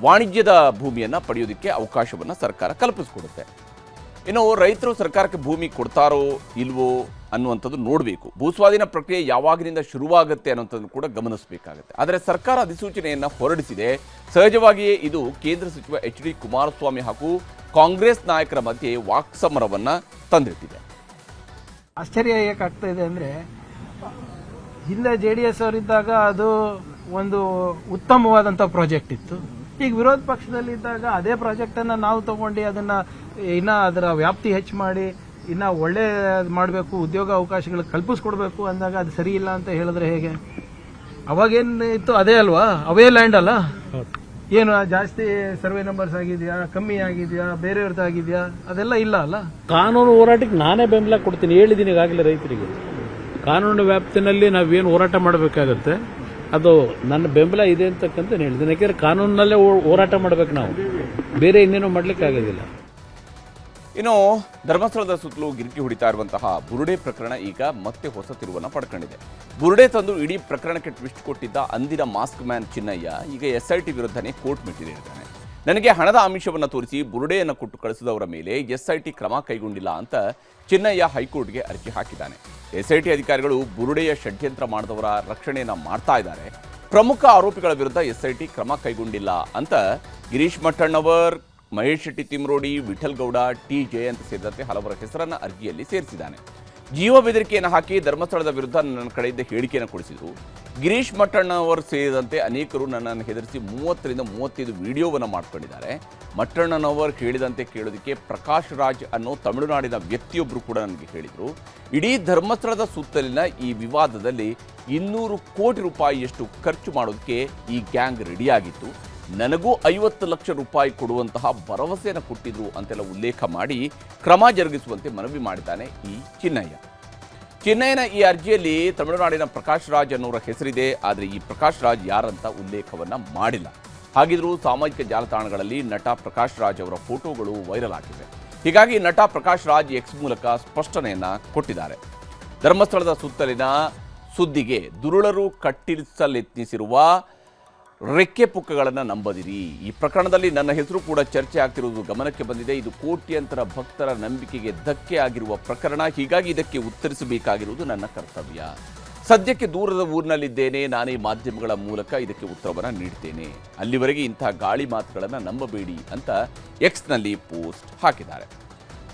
ವಾಣಿಜ್ಯದ ಭೂಮಿಯನ್ನು ಪಡೆಯೋದಕ್ಕೆ ಅವಕಾಶವನ್ನು ಸರ್ಕಾರ ಕಲ್ಪಿಸಿಕೊಡುತ್ತೆ. ಇನ್ನು ರೈತರು ಸರ್ಕಾರಕ್ಕೆ ಭೂಮಿ ಕೊಡ್ತಾರೋ ಇಲ್ವೋ ಅನ್ನುವಂಥದ್ದು ನೋಡಬೇಕು. ಭೂಸ್ವಾಧೀನ ಪ್ರಕ್ರಿಯೆ ಯಾವಾಗಿನಿಂದ ಶುರುವಾಗುತ್ತೆ ಅನ್ನೋಂಥದ್ದು ಕೂಡ ಗಮನಿಸಬೇಕಾಗುತ್ತೆ. ಆದರೆ ಸರ್ಕಾರ ಅಧಿಸೂಚನೆಯನ್ನು ಹೊರಡಿಸಿದೆ. ಸಹಜವಾಗಿಯೇ ಇದು ಕೇಂದ್ರ ಸಚಿವ HD ಕುಮಾರಸ್ವಾಮಿ ಹಾಗೂ ಕಾಂಗ್ರೆಸ್ ನಾಯಕರ ಮಧ್ಯೆ ವಾಕ್ಸಮರವನ್ನು ತಂದಿಟ್ಟಿದೆ. ಆಶ್ಚರ್ಯ ಏಕಾಗ್ತಾ ಇದೆ ಅಂದರೆ, ಹಿಂದೆ JDS ಅವರಿದ್ದಾಗ ಅದು ಒಂದು ಉತ್ತಮವಾದಂಥ ಪ್ರಾಜೆಕ್ಟ್ ಇತ್ತು. ಈಗ ವಿರೋಧ ಪಕ್ಷದಲ್ಲಿದ್ದಾಗ ಅದೇ ಪ್ರಾಜೆಕ್ಟನ್ನು ನಾವು ತಗೊಂಡು ಅದನ್ನು ಇನ್ನೂ ಅದರ ವ್ಯಾಪ್ತಿ ಹೆಚ್ಚು ಮಾಡಿ ಇನ್ನೂ ಒಳ್ಳೆ ಮಾಡಬೇಕು, ಉದ್ಯೋಗ ಅವಕಾಶಗಳು ಕಲ್ಪಿಸ್ಕೊಡ್ಬೇಕು ಅಂದಾಗ ಅದು ಸರಿ ಇಲ್ಲ ಅಂತ ಹೇಳಿದ್ರೆ ಹೇಗೆ? ಅವಾಗೇನು ಇತ್ತು ಅದೇ ಅಲ್ವಾ, ಅವೇ ಲ್ಯಾಂಡ್ ಅಲ್ಲ. ಏನು ಜಾಸ್ತಿ ಸರ್ವೆ ನಂಬರ್ಸ್ ಆಗಿದೆಯಾ, ಕಮ್ಮಿ ಆಗಿದೆಯಾ, ಬೇರೆಯವ್ರದ್ದಾಗಿದೆಯಾ, ಅದೆಲ್ಲ ಇಲ್ಲ ಅಲ್ಲ. ಕಾನೂನು ಹೋರಾಟಕ್ಕೆ ನಾನೇ ಬೆಂಬಲ ಕೊಡ್ತೀನಿ, ಹೇಳಿದ್ದೀನಿ ಈಗಾಗಲೇ ರೈತರಿಗೆ. ಕಾನೂನು ವ್ಯಾಪ್ತಿನಲ್ಲಿ ನಾವೇನು ಹೋರಾಟ ಮಾಡಬೇಕಾಗತ್ತೆ ಅದು ನನ್ನ ಬೆಂಬಲ ಇದೆ ಅಂತಕ್ಕಂತ ಹೇಳಿದ್ದೀನಿ. ಯಾಕೆಂದರೆ ಕಾನೂನಿನಲ್ಲೇ ಹೋರಾಟ ಮಾಡಬೇಕು ನಾವು, ಬೇರೆ ಇನ್ನೇನು ಮಾಡಲಿಕ್ಕೆ ಆಗೋದಿಲ್ಲ. ಇನ್ನು ಧರ್ಮಸ್ಥಳದ ಸುತ್ತಲೂ ಗಿರಿಕಿ ಹೊಡಿತಾ ಇರುವಂತಹ ಬುರುಡೆ ಪ್ರಕರಣ ಈಗ ಮತ್ತೆ ಹೊಸ ತಿರುವನ್ನು ಪಡ್ಕೊಂಡಿದೆ. ಬುರುಡೆ ತಂದು ಇಡೀ ಪ್ರಕರಣಕ್ಕೆ ಟ್ವಿಸ್ಟ್ ಕೊಟ್ಟಿದ್ದ ಅಂದಿನ ಮಾಸ್ಕ್ ಮ್ಯಾನ್ ಚಿನ್ನಯ್ಯ ಈಗ SIT ವಿರುದ್ಧನೇ ಕೋರ್ಟ್ ಮೆಟ್ಟಿಲಿದ್ದಾನೆ. ನನಗೆ ಹಣದ ಆಮಿಷವನ್ನು ತೋರಿಸಿ ಬುರುಡೆಯನ್ನು ಕೊಟ್ಟು ಕಳಿಸಿದವರ ಮೇಲೆ SIT ಕ್ರಮ ಕೈಗೊಂಡಿಲ್ಲ ಅಂತ ಚಿನ್ನಯ್ಯ ಹೈಕೋರ್ಟ್ಗೆ ಅರ್ಜಿ ಹಾಕಿದ್ದಾನೆ. SIT ಅಧಿಕಾರಿಗಳು ಬುರುಡೆಯ ಷಡ್ಯಂತ್ರ ಮಾಡಿದವರ ರಕ್ಷಣೆಯನ್ನು ಮಾಡ್ತಾ ಇದ್ದಾರೆ. ಪ್ರಮುಖ ಆರೋಪಿಗಳ ವಿರುದ್ಧ SIT ಕ್ರಮ ಕೈಗೊಂಡಿಲ್ಲ ಅಂತ ಗಿರೀಶ್ ಮಠಣ್ಣವರ್, ಮಹೇಶ್ ಶೆಟ್ಟಿ ತಿಮ್ರೋಡಿ, ವಿಠಲ್ ಗೌಡ, T ಜಯಂತ್ ಸೇರಿದಂತೆ ಹಲವರ ಹೆಸರನ್ನು ಅರ್ಜಿಯಲ್ಲಿ ಸೇರಿಸಿದ್ದಾನೆ. ಜೀವ ಬೆದರಿಕೆಯನ್ನು ಹಾಕಿ ಧರ್ಮಸ್ಥಳದ ವಿರುದ್ಧ ನನ್ನ ಕಡೆಯಿಂದ ಹೇಳಿಕೆಯನ್ನು ಕೊಡಿಸಿದರು. ಗಿರೀಶ್ ಮಠಣ್ಣವರ್ ಸೇರಿದಂತೆ ಅನೇಕರು ನನ್ನನ್ನು ಹೆದರಿಸಿ 30ರಿಂದ 35 ವಿಡಿಯೋವನ್ನು ಮಾಡ್ಕೊಂಡಿದ್ದಾರೆ. ಮಠಣ್ಣನವರ್ ಹೇಳಿದಂತೆ ಕೇಳೋದಕ್ಕೆ ಪ್ರಕಾಶ್ ರಾಜ್ ಅನ್ನೋ ತಮಿಳುನಾಡಿನ ವ್ಯಕ್ತಿಯೊಬ್ಬರು ಕೂಡ ನನಗೆ ಹೇಳಿದರು. ಇಡೀ ಧರ್ಮಸ್ಥಳದ ಸುತ್ತಲಿನ ಈ ವಿವಾದದಲ್ಲಿ 200 ಕೋಟಿ ರೂಪಾಯಿಯಷ್ಟು ಖರ್ಚು ಮಾಡೋದಕ್ಕೆ ಈ ಗ್ಯಾಂಗ್ ರೆಡಿಯಾಗಿತ್ತು. ನನಗೂ 50 ಲಕ್ಷ ರೂಪಾಯಿ ಕೊಡುವಂತಹ ಭರವಸೆಯನ್ನು ಕೊಟ್ಟಿದ್ರು ಅಂತೆಲ್ಲ ಉಲ್ಲೇಖ ಮಾಡಿ ಕ್ರಮ ಜರುಗಿಸುವಂತೆ ಮನವಿ ಮಾಡಿದ್ದಾನೆ ಈ ಚಿನ್ನಯ್ಯ. ಚಿನ್ನಯ್ಯನ ಈ ಅರ್ಜಿಯಲ್ಲಿ ತಮಿಳುನಾಡಿನ ಪ್ರಕಾಶ್ ರಾಜ್ ಅನ್ನೋರ ಹೆಸರಿದೆ. ಆದರೆ ಈ ಪ್ರಕಾಶ್ ರಾಜ್ ಯಾರಂತ ಉಲ್ಲೇಖವನ್ನ ಮಾಡಿಲ್ಲ. ಹಾಗಿದ್ರೂ ಸಾಮಾಜಿಕ ಜಾಲತಾಣಗಳಲ್ಲಿ ನಟ ಪ್ರಕಾಶ್ ರಾಜ್ ಅವರ ಫೋಟೋಗಳು ವೈರಲ್ ಆಗಿವೆ. ಹೀಗಾಗಿ ನಟ ಪ್ರಕಾಶ್ ರಾಜ್ ಎಕ್ಸ್ ಮೂಲಕ ಸ್ಪಷ್ಟನೆಯನ್ನ ಕೊಟ್ಟಿದ್ದಾರೆ. ಧರ್ಮಸ್ಥಳದ ಸುತ್ತಲಿನ ಸುದ್ದಿಗೆ ದುರುಳರು ಕಟ್ಟಿಸಲೆತ್ನಿಸಿರುವ ರೆಕ್ಕೆ ಪುಕ್ಕಗಳನ್ನು ನಂಬದಿರಿ. ಈ ಪ್ರಕರಣದಲ್ಲಿ ನನ್ನ ಹೆಸರು ಕೂಡ ಚರ್ಚೆ ಆಗ್ತಿರುವುದು ಗಮನಕ್ಕೆ ಬಂದಿದೆ. ಇದು ಕೋಟ್ಯಂತರ ಭಕ್ತರ ನಂಬಿಕೆಗೆ ಧಕ್ಕೆ ಆಗಿರುವ ಪ್ರಕರಣ. ಹೀಗಾಗಿ ಇದಕ್ಕೆ ಉತ್ತರಿಸಬೇಕಾಗಿರುವುದು ನನ್ನ ಕರ್ತವ್ಯ. ಸದ್ಯಕ್ಕೆ ದೂರದ ಊರಿನಲ್ಲಿದ್ದೇನೆ. ನಾನೇ ಮಾಧ್ಯಮಗಳ ಮೂಲಕ ಇದಕ್ಕೆ ಉತ್ತರವನ್ನು ನೀಡ್ತೇನೆ. ಅಲ್ಲಿವರೆಗೆ ಇಂತಹ ಗಾಳಿ ಮಾತುಗಳನ್ನು ನಂಬಬೇಡಿ ಅಂತ ಎಕ್ಸ್ನಲ್ಲಿ ಪೋಸ್ಟ್ ಹಾಕಿದ್ದಾರೆ.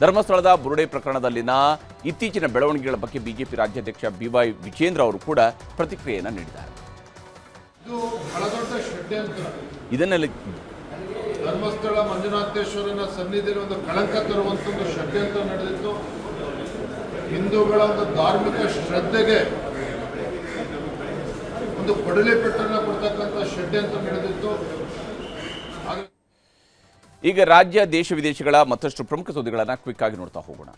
ಧರ್ಮಸ್ಥಳದ ಬುರುಡೆ ಪ್ರಕರಣದಲ್ಲಿನ ಇತ್ತೀಚಿನ ಬೆಳವಣಿಗೆಗಳ ಬಗ್ಗೆ ಬಿಜೆಪಿ ರಾಜ್ಯಾಧ್ಯಕ್ಷ BY ವಿಜೇಂದ್ರ ಅವರು ಕೂಡ ಪ್ರತಿಕ್ರಿಯೆಯನ್ನು ನೀಡಿದ್ದಾರೆ. ಇದು ಬಹಳ ದೊಡ್ಡ ಷಡ್ಯಂತ್ರ. ಇದನ್ನೆಲ್ಲ ಧರ್ಮಸ್ಥಳ ಮಂಜುನಾಥೇಶ್ವರನ ಸನ್ನಿಧಿಯಲ್ಲಿ ಒಂದು ಕಳಂಕ ತರುವಂಥ ಒಂದು ಷಡ್ಯಂತ್ರ ನಡೆದಿತ್ತು. ಹಿಂದೂಗಳ ಒಂದು ಧಾರ್ಮಿಕ ಶ್ರದ್ಧೆಗೆ ಒಂದು ಕೊಡಲಿ ಪೆಟ್ಟನ್ನು ಕೊಡ್ತಕ್ಕಂಥ ಷಡ್ಯಂತ್ರ ನಡೆದಿತ್ತು. ಈಗ ರಾಜ್ಯ ದೇಶ ವಿದೇಶಗಳ ಮತ್ತಷ್ಟು ಪ್ರಮುಖ ಸುದ್ದಿಗಳನ್ನು ಕ್ವಿಕ್ ಆಗಿ ನೋಡ್ತಾ ಹೋಗೋಣ.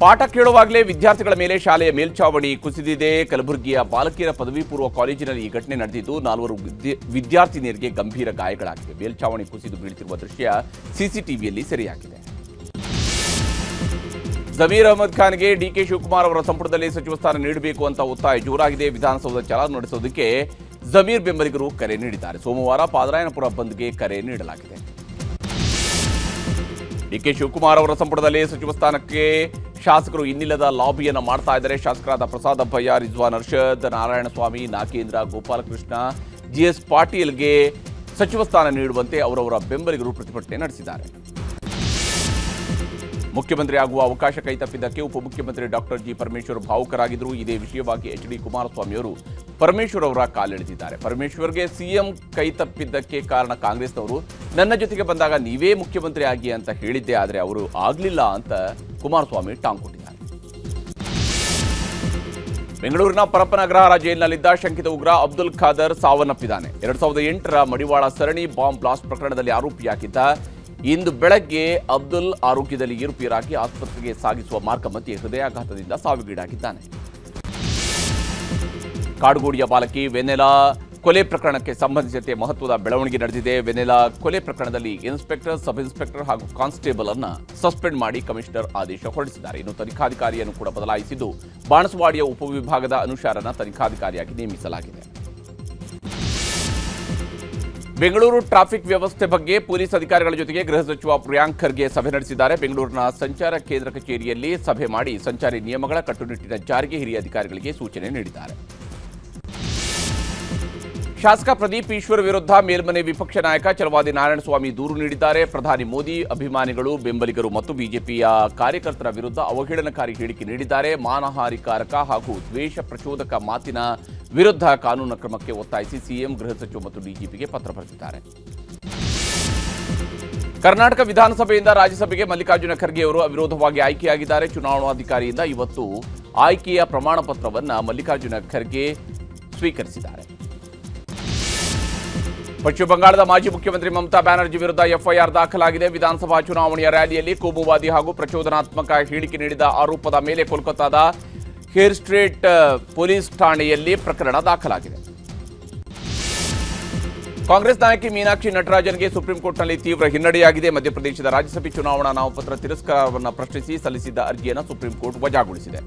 ಪಾಠ ಕೇಳುವಾಗಲೇ ವಿದ್ಯಾರ್ಥಿಗಳ ಮೇಲೆ ಶಾಲೆಯ ಮೇಲ್ಛಾವಣಿ ಕುಸಿದಿದೆ. ಕಲಬುರಗಿಯ ಬಾಲಕಿಯರ ಪದವಿ ಪೂರ್ವ ಕಾಲೇಜಿನಲ್ಲಿ ಈ ಘಟನೆ ನಡೆದಿದ್ದು 4 ವಿದ್ಯಾರ್ಥಿನಿಯರಿಗೆ ಗಂಭೀರ ಗಾಯಗಳಾಗಿವೆ. ಮೇಲ್ಛಾವಣಿ ಕುಸಿದು ಬೀಳುತ್ತಿರುವ ದೃಶ್ಯ ಸಿಸಿಟಿವಿಯಲ್ಲಿ ಸೆರೆಯಾಗಿದೆ. ಜಮೀರ್ ಅಹಮದ್ ಖಾನ್ಗೆ DK ಶಿವಕುಮಾರ್ ಅವರ ಸಂಪುಟದಲ್ಲಿ ಸಚಿವ ಸ್ಥಾನ ನೀಡಬೇಕು ಅಂತ ಒತ್ತಾಯ ಜೋರಾಗಿದೆ. ವಿಧಾನಸೌಧ ಚಾಲನೆ ನಡೆಸೋದಕ್ಕೆ ಜಮೀರ್ ಬೆಂಬಲಿಗರು ಕರೆ ನೀಡಿದ್ದಾರೆ. ಸೋಮವಾರ ಪಾದರಾಯನಪುರ ಬಂದ್ಗೆ ಕರೆ ನೀಡಲಾಗಿದೆ. DK ಶಿವಕುಮಾರ್ ಅವರ ಸಂಪುಟದಲ್ಲಿ ಸಚಿವ ಸ್ಥಾನಕ್ಕೆ ಶಾಸಕರು ಇನ್ನಿಲ್ಲದ ಲಾಬಿಯನ್ನು ಮಾಡ್ತಾ ಇದ್ದಾರೆ. ಶಾಸಕರಾದ ಪ್ರಸಾದ್ ಅಬ್ಬಯ್ಯ, ರಿಜ್ವಾನ್ ಅರ್ಷದ್, ನಾರಾಯಣಸ್ವಾಮಿ, ನಾಗೇಂದ್ರ, ಗೋಪಾಲಕೃಷ್ಣ, GS ಪಾಟೀಲ್ಗೆ ಸಚಿವ ಸ್ಥಾನ ನೀಡುವಂತೆ ಅವರವರ ಬೆಂಬಲಿಗರು ಪ್ರತಿಭಟನೆ ನಡೆಸಿದ್ದಾರೆ. ಮುಖ್ಯಮಂತ್ರಿ ಆಗುವ ಅವಕಾಶ ಕೈತಪ್ಪಿದ್ದಕ್ಕೆ ಉಪಮುಖ್ಯಮಂತ್ರಿ ಡಾಕ್ಟರ್ G. ಪರಮೇಶ್ವರ್ ಭಾವುಕರಾಗಿದ್ದರು. ಇದೇ ವಿಷಯವಾಗಿ HD ಕುಮಾರಸ್ವಾಮಿ ಅವರು ಪರಮೇಶ್ವರ್ ಅವರ ಕಾಲೆಳೆದಿದ್ದಾರೆ. ಪರಮೇಶ್ವರ್ಗೆ CM ಕೈತಪ್ಪಿದ್ದಕ್ಕೆ ಕಾರಣ ಕಾಂಗ್ರೆಸ್ನವರು ನನ್ನ ಜೊತೆಗೆ ಬಂದಾಗ ನೀವೇ ಮುಖ್ಯಮಂತ್ರಿ ಆಗಿ ಅಂತ ಹೇಳಿದ್ದೆ, ಆದರೆ ಅವರು ಆಗಲಿಲ್ಲ ಅಂತ ಕುಮಾರಸ್ವಾಮಿ ಟಾಂಗ್ ಕೊಟ್ಟಿದ್ದಾರೆ. ಬೆಂಗಳೂರಿನ ಪರಪ್ಪನಗ್ರಹಾರ ಜೈಲಿನಲ್ಲಿದ್ದ ಶಂಕಿತ ಉಗ್ರ ಅಬ್ದುಲ್ ಖಾದರ್ ಸಾವನ್ನಪ್ಪಿದ್ದಾನೆ. 2008ರ ಮಡಿವಾಳ ಸರಣಿ ಬಾಂಬ್ ಬ್ಲಾಸ್ಟ್ ಪ್ರಕರಣದಲ್ಲಿ ಆರೋಪಿಯಾಗಿದ್ದ. ಇಂದು ಬೆಳಗ್ಗೆ ಅಬ್ದುಲ್ ಆರೋಗ್ಯದಲ್ಲಿ ಏರುಪೇರಾಗಿ ಆಸ್ಪತ್ರೆಗೆ ಸಾಗಿಸುವ ಮಾರ್ಗ ಮಧ್ಯೆ ಹೃದಯಾಘಾತದಿಂದ ಸಾವಿಗೀಡಾಗಿದ್ದಾನೆ. ಕಾಡುಗೋಡಿಯ ಬಾಲಕಿ ವೆನೆಲಾ ಕೊಲೆ ಪ್ರಕರಣಕ್ಕೆ ಸಂಬಂಧಿಸಿದಂತೆ ಮಹತ್ವದ ಬೆಳವಣಿಗೆ ನಡೆದಿದೆ. ವೆನೆಲಾ ಕೊಲೆ ಪ್ರಕರಣದಲ್ಲಿ ಇನ್ಸ್ಪೆಕ್ಟರ್, ಸಬ್ ಇನ್ಸ್ಪೆಕ್ಟರ್ ಹಾಗೂ ಕಾನ್ಸ್ಟೇಬಲ್ ಅನ್ನ ಸಸ್ಪೆಂಡ್ ಮಾಡಿ ಕಮಿಷನರ್ ಆದೇಶ ಹೊರಡಿಸಿದ್ದಾರೆ. ಇನ್ನು ತನಿಖಾಧಿಕಾರಿಯನ್ನು ಕೂಡ ಬದಲಾಯಿಸಿದ್ದು ಬಾಣಸವಾಡಿಯ ಉಪವಿಭಾಗದ ಅನುಷಾರನ ತನಿಖಾಧಿಕಾರಿಯಾಗಿ ನೇಮಿಸಲಾಗಿದೆ. ಬೆಂಗಳೂರು ಟ್ರಾಫಿಕ್ ವ್ಯವಸ್ಥೆ ಬಗ್ಗೆ ಪೊಲೀಸ್ ಅಧಿಕಾರಿಗಳ ಜೊತೆಗೆ ಗೃಹ ಸಚಿವ ಪ್ರಿಯಾಂಕ್ ಖರ್ಗೆ ಸಭೆ ನಡೆಸಿದ್ದಾರೆ. ಬೆಂಗಳೂರಿನ ಸಂಚಾರ ಕೇಂದ್ರ ಕಚೇರಿಯಲ್ಲಿ ಸಭೆ ಮಾಡಿ ಸಂಚಾರಿ ನಿಯಮಗಳ ಕಟ್ಟುನಿಟ್ಟಿನ ಜಾರಿಗೆ ಹಿರಿಯ ಅಧಿಕಾರಿಗಳಿಗೆ ಸೂಚನೆ ನೀಡಿದ್ದಾರೆ. ಶಾಸಕ ಪ್ರದೀಪ್ ಈಶ್ವರ್ ವಿರುದ್ಧ ಮೇಲ್ಮನೆ ವಿಪಕ್ಷ ನಾಯಕ ಛಲವಾದಿ ನಾರಾಯಣಸ್ವಾಮಿ ದೂರು ನೀಡಿದ್ದಾರೆ. ಪ್ರಧಾನಿ ಮೋದಿ ಅಭಿಮಾನಿಗಳು, ಬೆಂಬಲಿಗರು ಮತ್ತು ಬಿಜೆಪಿಯ ಕಾರ್ಯಕರ್ತರ ವಿರುದ್ಧ ಅವಹೇಳನಕಾರಿ ಹೇಳಿಕೆ ನೀಡಿದ್ದಾರೆ. ಮಾನಹಾನಿಕಾರಕ ಹಾಗೂ ದ್ವೇಷ ಪ್ರಚೋದಕ ಮಾತಿನ ವಿರುದ್ಧ ಕಾನೂನು ಕ್ರಮಕ್ಕೆ ಒತ್ತಾಯಿಸಿ ಸಿಎಂ, ಗೃಹ ಸಚಿವ ಮತ್ತು ಡಿಜಿಪಿಗೆ ಪತ್ರ ಬರೆದಿದ್ದಾರೆ. ಕರ್ನಾಟಕ ವಿಧಾನಸಭೆಯಿಂದ ರಾಜ್ಯಸಭೆಗೆ ಮಲ್ಲಿಕಾರ್ಜುನ ಖರ್ಗೆ ಅವರು ಅವಿರೋಧವಾಗಿ ಆಯ್ಕೆಯಾಗಿದ್ದಾರೆ. ಚುನಾವಣಾಧಿಕಾರಿಯಿಂದ ಇವತ್ತು ಆಯ್ಕೆಯ ಪ್ರಮಾಣ ಪತ್ರವನ್ನು ಮಲ್ಲಿಕಾರ್ಜುನ ಖರ್ಗೆ ಸ್ವೀಕರಿಸಿದ್ದಾರೆ. ಪಶ್ಚಿಮ ಬಂಗಾಳದ ಮಾಜಿ ಮುಖ್ಯಮಂತ್ರಿ ಮಮತಾ ಬ್ಯಾನರ್ಜಿ ವಿರುದ್ಧ FIR ದಾಖಲಾಗಿದೆ. ವಿಧಾನಸಭಾ ಚುನಾವಣೆಯ ರ್ಯಾಲಿಯಲ್ಲಿ ಕೋಮುವಾದಿ ಹಾಗೂ ಪ್ರಚೋದನಾತ್ಮಕ ಹೇಳಿಕೆ ನೀಡಿದ ಆರೋಪದ ಮೇಲೆ ಕೋಲ್ಕತ್ತಾದ ಹೇರ್ ಸ್ಟ್ರೀಟ್ ಪೊಲೀಸ್ ಠಾಣೆಯಲ್ಲಿ ಪ್ರಕರಣ ದಾಖಲಾಗಿದೆ. ಕಾಂಗ್ರೆಸ್ ನಾಯಕಿ ಮೀನಾಕ್ಷಿ ನಟರಾಜನ್ಗೆ ಸುಪ್ರೀಂ ಕೋರ್ಟ್ನಲ್ಲಿ ತೀವ್ರ ಹಿನ್ನಡೆಯಾಗಿದೆ. ಮಧ್ಯಪ್ರದೇಶದ ರಾಜ್ಯಸಭೆ ಚುನಾವಣಾ ನಾಮಪತ್ರ ತಿರಸ್ಕಾರವನ್ನು ಪ್ರಶ್ನಿಸಿ ಸಲ್ಲಿಸಿದ್ದ ಅರ್ಜಿಯನ್ನು ಸುಪ್ರೀಂ ಕೋರ್ಟ್ ವಜಾಗೊಳಿಸಿದೆ.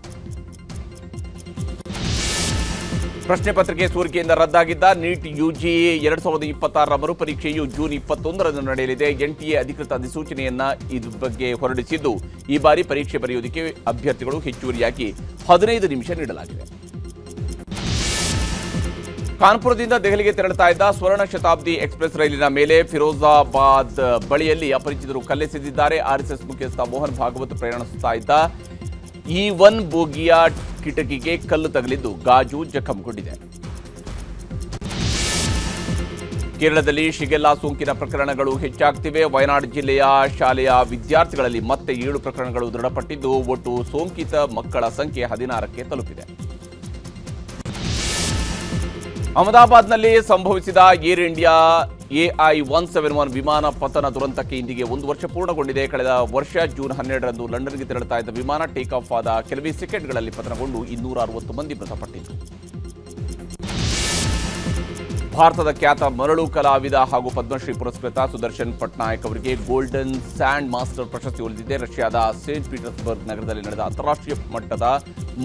ಪ್ರಶ್ನೆ ಪತ್ರಿಕೆ ಸೋರಿಕೆಯಿಂದ ರದ್ದಾಗಿದ್ದ ನೀಟ್ UG 2026ರ ಮರುಪರೀಕ್ಷೆಯು ಜೂನ್ 21ರಂದು ನಡೆಯಲಿದೆ. NTA ಅಧಿಕೃತ ಅಧಿಸೂಚನೆಯನ್ನ ಇದ್ರ ಬಗ್ಗೆ ಹೊರಡಿಸಿದ್ದು, ಈ ಬಾರಿ ಪರೀಕ್ಷೆ ಬರೆಯುವುದಕ್ಕೆ ಅಭ್ಯರ್ಥಿಗಳು ಹೆಚ್ಚುವರಿಯಾಗಿ 15 ನಿಮಿಷ ನೀಡಲಾಗಿದೆ. ಕಾನ್ಪುರದಿಂದ ದೆಹಲಿಗೆ ತೆರಳುತ್ತಾ ಇದ್ದ ಸ್ವರ್ಣ ಶತಾಬ್ದಿ ಎಕ್ಸ್ಪ್ರೆಸ್ ರೈಲಿನ ಮೇಲೆ ಫಿರೋಜಾಬಾದ್ ಬಳಿಯಲ್ಲಿ ಅಪರಿಚಿತರು ಕಲ್ಲೆಸೆದಿದ್ದಾರೆ. RSS ಮುಖ್ಯಸ್ಥ ಮೋಹನ್ ಭಾಗವತ್ ಪ್ರಯಾಣಿಸುತ್ತಾ ಇದ್ದ E1 ಬೋಗಿಯ ಕಿಟಕಿಗೆ ಕಲ್ಲು ತಗುಲಿದ್ದು ಗಾಜು ಜಖಂಗೊಂಡಿದೆ. ಕೇರಳದಲ್ಲಿ ಶಿಗೆಲ್ಲಾ ಸೋಂಕಿನ ಪ್ರಕರಣಗಳು ಹೆಚ್ಚಾಗ್ತಿವೆ. ವಯನಾಡು ಜಿಲ್ಲೆಯ ಶಾಲೆಯ ವಿದ್ಯಾರ್ಥಿಗಳಲ್ಲಿ ಮತ್ತೆ 7 ಪ್ರಕರಣಗಳು ದೃಢಪಟ್ಟಿದ್ದು ಒಟ್ಟು ಸೋಂಕಿತ ಮಕ್ಕಳ ಸಂಖ್ಯೆ 16ಕ್ಕೆ ತಲುಪಿದೆ. ಅಹಮದಾಬಾದ್ನಲ್ಲಿ ಸಂಭವಿಸಿದ ಏರ್ ಇಂಡಿಯಾ AI-171 ವಿಮಾನ ಪತನ ದುರಂತಕ್ಕೆ ಇಂದಿಗೆ 1 ವರ್ಷ ಪೂರ್ಣಗೊಂಡಿದೆ. ಕಳೆದ ವರ್ಷ ಜೂನ್ 12ರಂದು ಲಂಡನ್ಗೆ ತೆರಳುತ್ತಾ ಇದ್ದ ವಿಮಾನ ಟೇಕ್ ಆಫ್ ಆದ ಕೆಲವೇ ಸೆಕೆಂಡ್ಗಳಲ್ಲಿ ಪತನಗೊಂಡು 260 ಮಂದಿ ಮೃತಪಟ್ಟಿತು. ಭಾರತದ ಖ್ಯಾತ ಮರಳು ಕಲಾವಿದ ಹಾಗೂ ಪದ್ಮಶ್ರೀ ಪುರಸ್ಕೃತ ಸುದರ್ಶನ್ ಪಟ್ನಾಯಕ್ ಅವರಿಗೆ ಗೋಲ್ಡನ್ ಸ್ಯಾಂಡ್ ಮಾಸ್ಟರ್ ಪ್ರಶಸ್ತಿ ಒಲಿದಿದೆ. ರಷ್ಯಾದ ಸೇಂಟ್ ಪೀಟರ್ಸ್ಬರ್ಗ್ ನಗರದಲ್ಲಿ ನಡೆದ ಅಂತಾರಾಷ್ಟ್ರೀಯ ಮಟ್ಟದ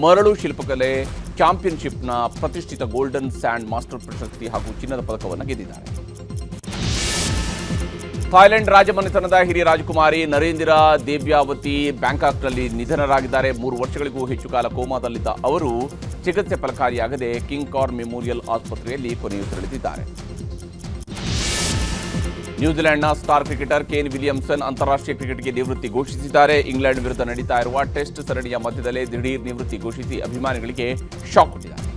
ಮರಳು ಶಿಲ್ಪಕಲೆ ಚಾಂಪಿಯನ್ಶಿಪ್ನ ಪ್ರತಿಷ್ಠಿತ ಗೋಲ್ಡನ್ ಸ್ಯಾಂಡ್ ಮಾಸ್ಟರ್ ಪ್ರಶಸ್ತಿ ಹಾಗೂ ಚಿನ್ನದ ಪದಕವನ್ನು ಗೆದ್ದಿದ್ದಾರೆ. ಥಾಯ್ಲೆಂಡ್ ರಾಜಮನೆತನದ ಹಿರಿಯ ರಾಜಕುಮಾರಿ ನರೇಂದಿರಾ ದೇವ್ಯಾವತಿ ಬ್ಯಾಂಕಾಕ್ನಲ್ಲಿ ನಿಧನರಾಗಿದ್ದಾರೆ. 3 ವರ್ಷಗಳಿಗೂ ಹೆಚ್ಚು ಕಾಲ ಕೋಮಾದಲ್ಲಿದ್ದ ಅವರು ಚಿಕಿತ್ಸೆ ಫಲಕಾರಿಯಾಗದೆ ಕಿಂಗ್ ಕಾರ್ ಮೆಮೋರಿಯಲ್ ಆಸ್ಪತ್ರೆಯಲ್ಲಿ ಕೊನೆಯುಸಿರೆಳೆದಿದ್ದಾರೆ. ನ್ಯೂಜಿಲೆಂಡ್ನ ಸ್ಟಾರ್ ಕ್ರಿಕೆಟರ್ ಕೇನ್ ವಿಲಿಯಮ್ಸನ್ ಅಂತಾರಾಷ್ಟ್ರೀಯ ಕ್ರಿಕೆಟ್ಗೆ ನಿವೃತ್ತಿ ಘೋಷಿಸಿದ್ದಾರೆ. ಇಂಗ್ಲೆಂಡ್ ವಿರುದ್ಧ ನಡೀತಾ ಇರುವ ಟೆಸ್ಟ್ ಸರಣಿಯ ಮಧ್ಯದಲ್ಲೇ ದಿಢೀರ್ ನಿವೃತ್ತಿ ಘೋಷಿಸಿ ಅಭಿಮಾನಿಗಳಿಗೆ ಶಾಕ್ ಕೊಟ್ಟಿದ್ದಾರೆ.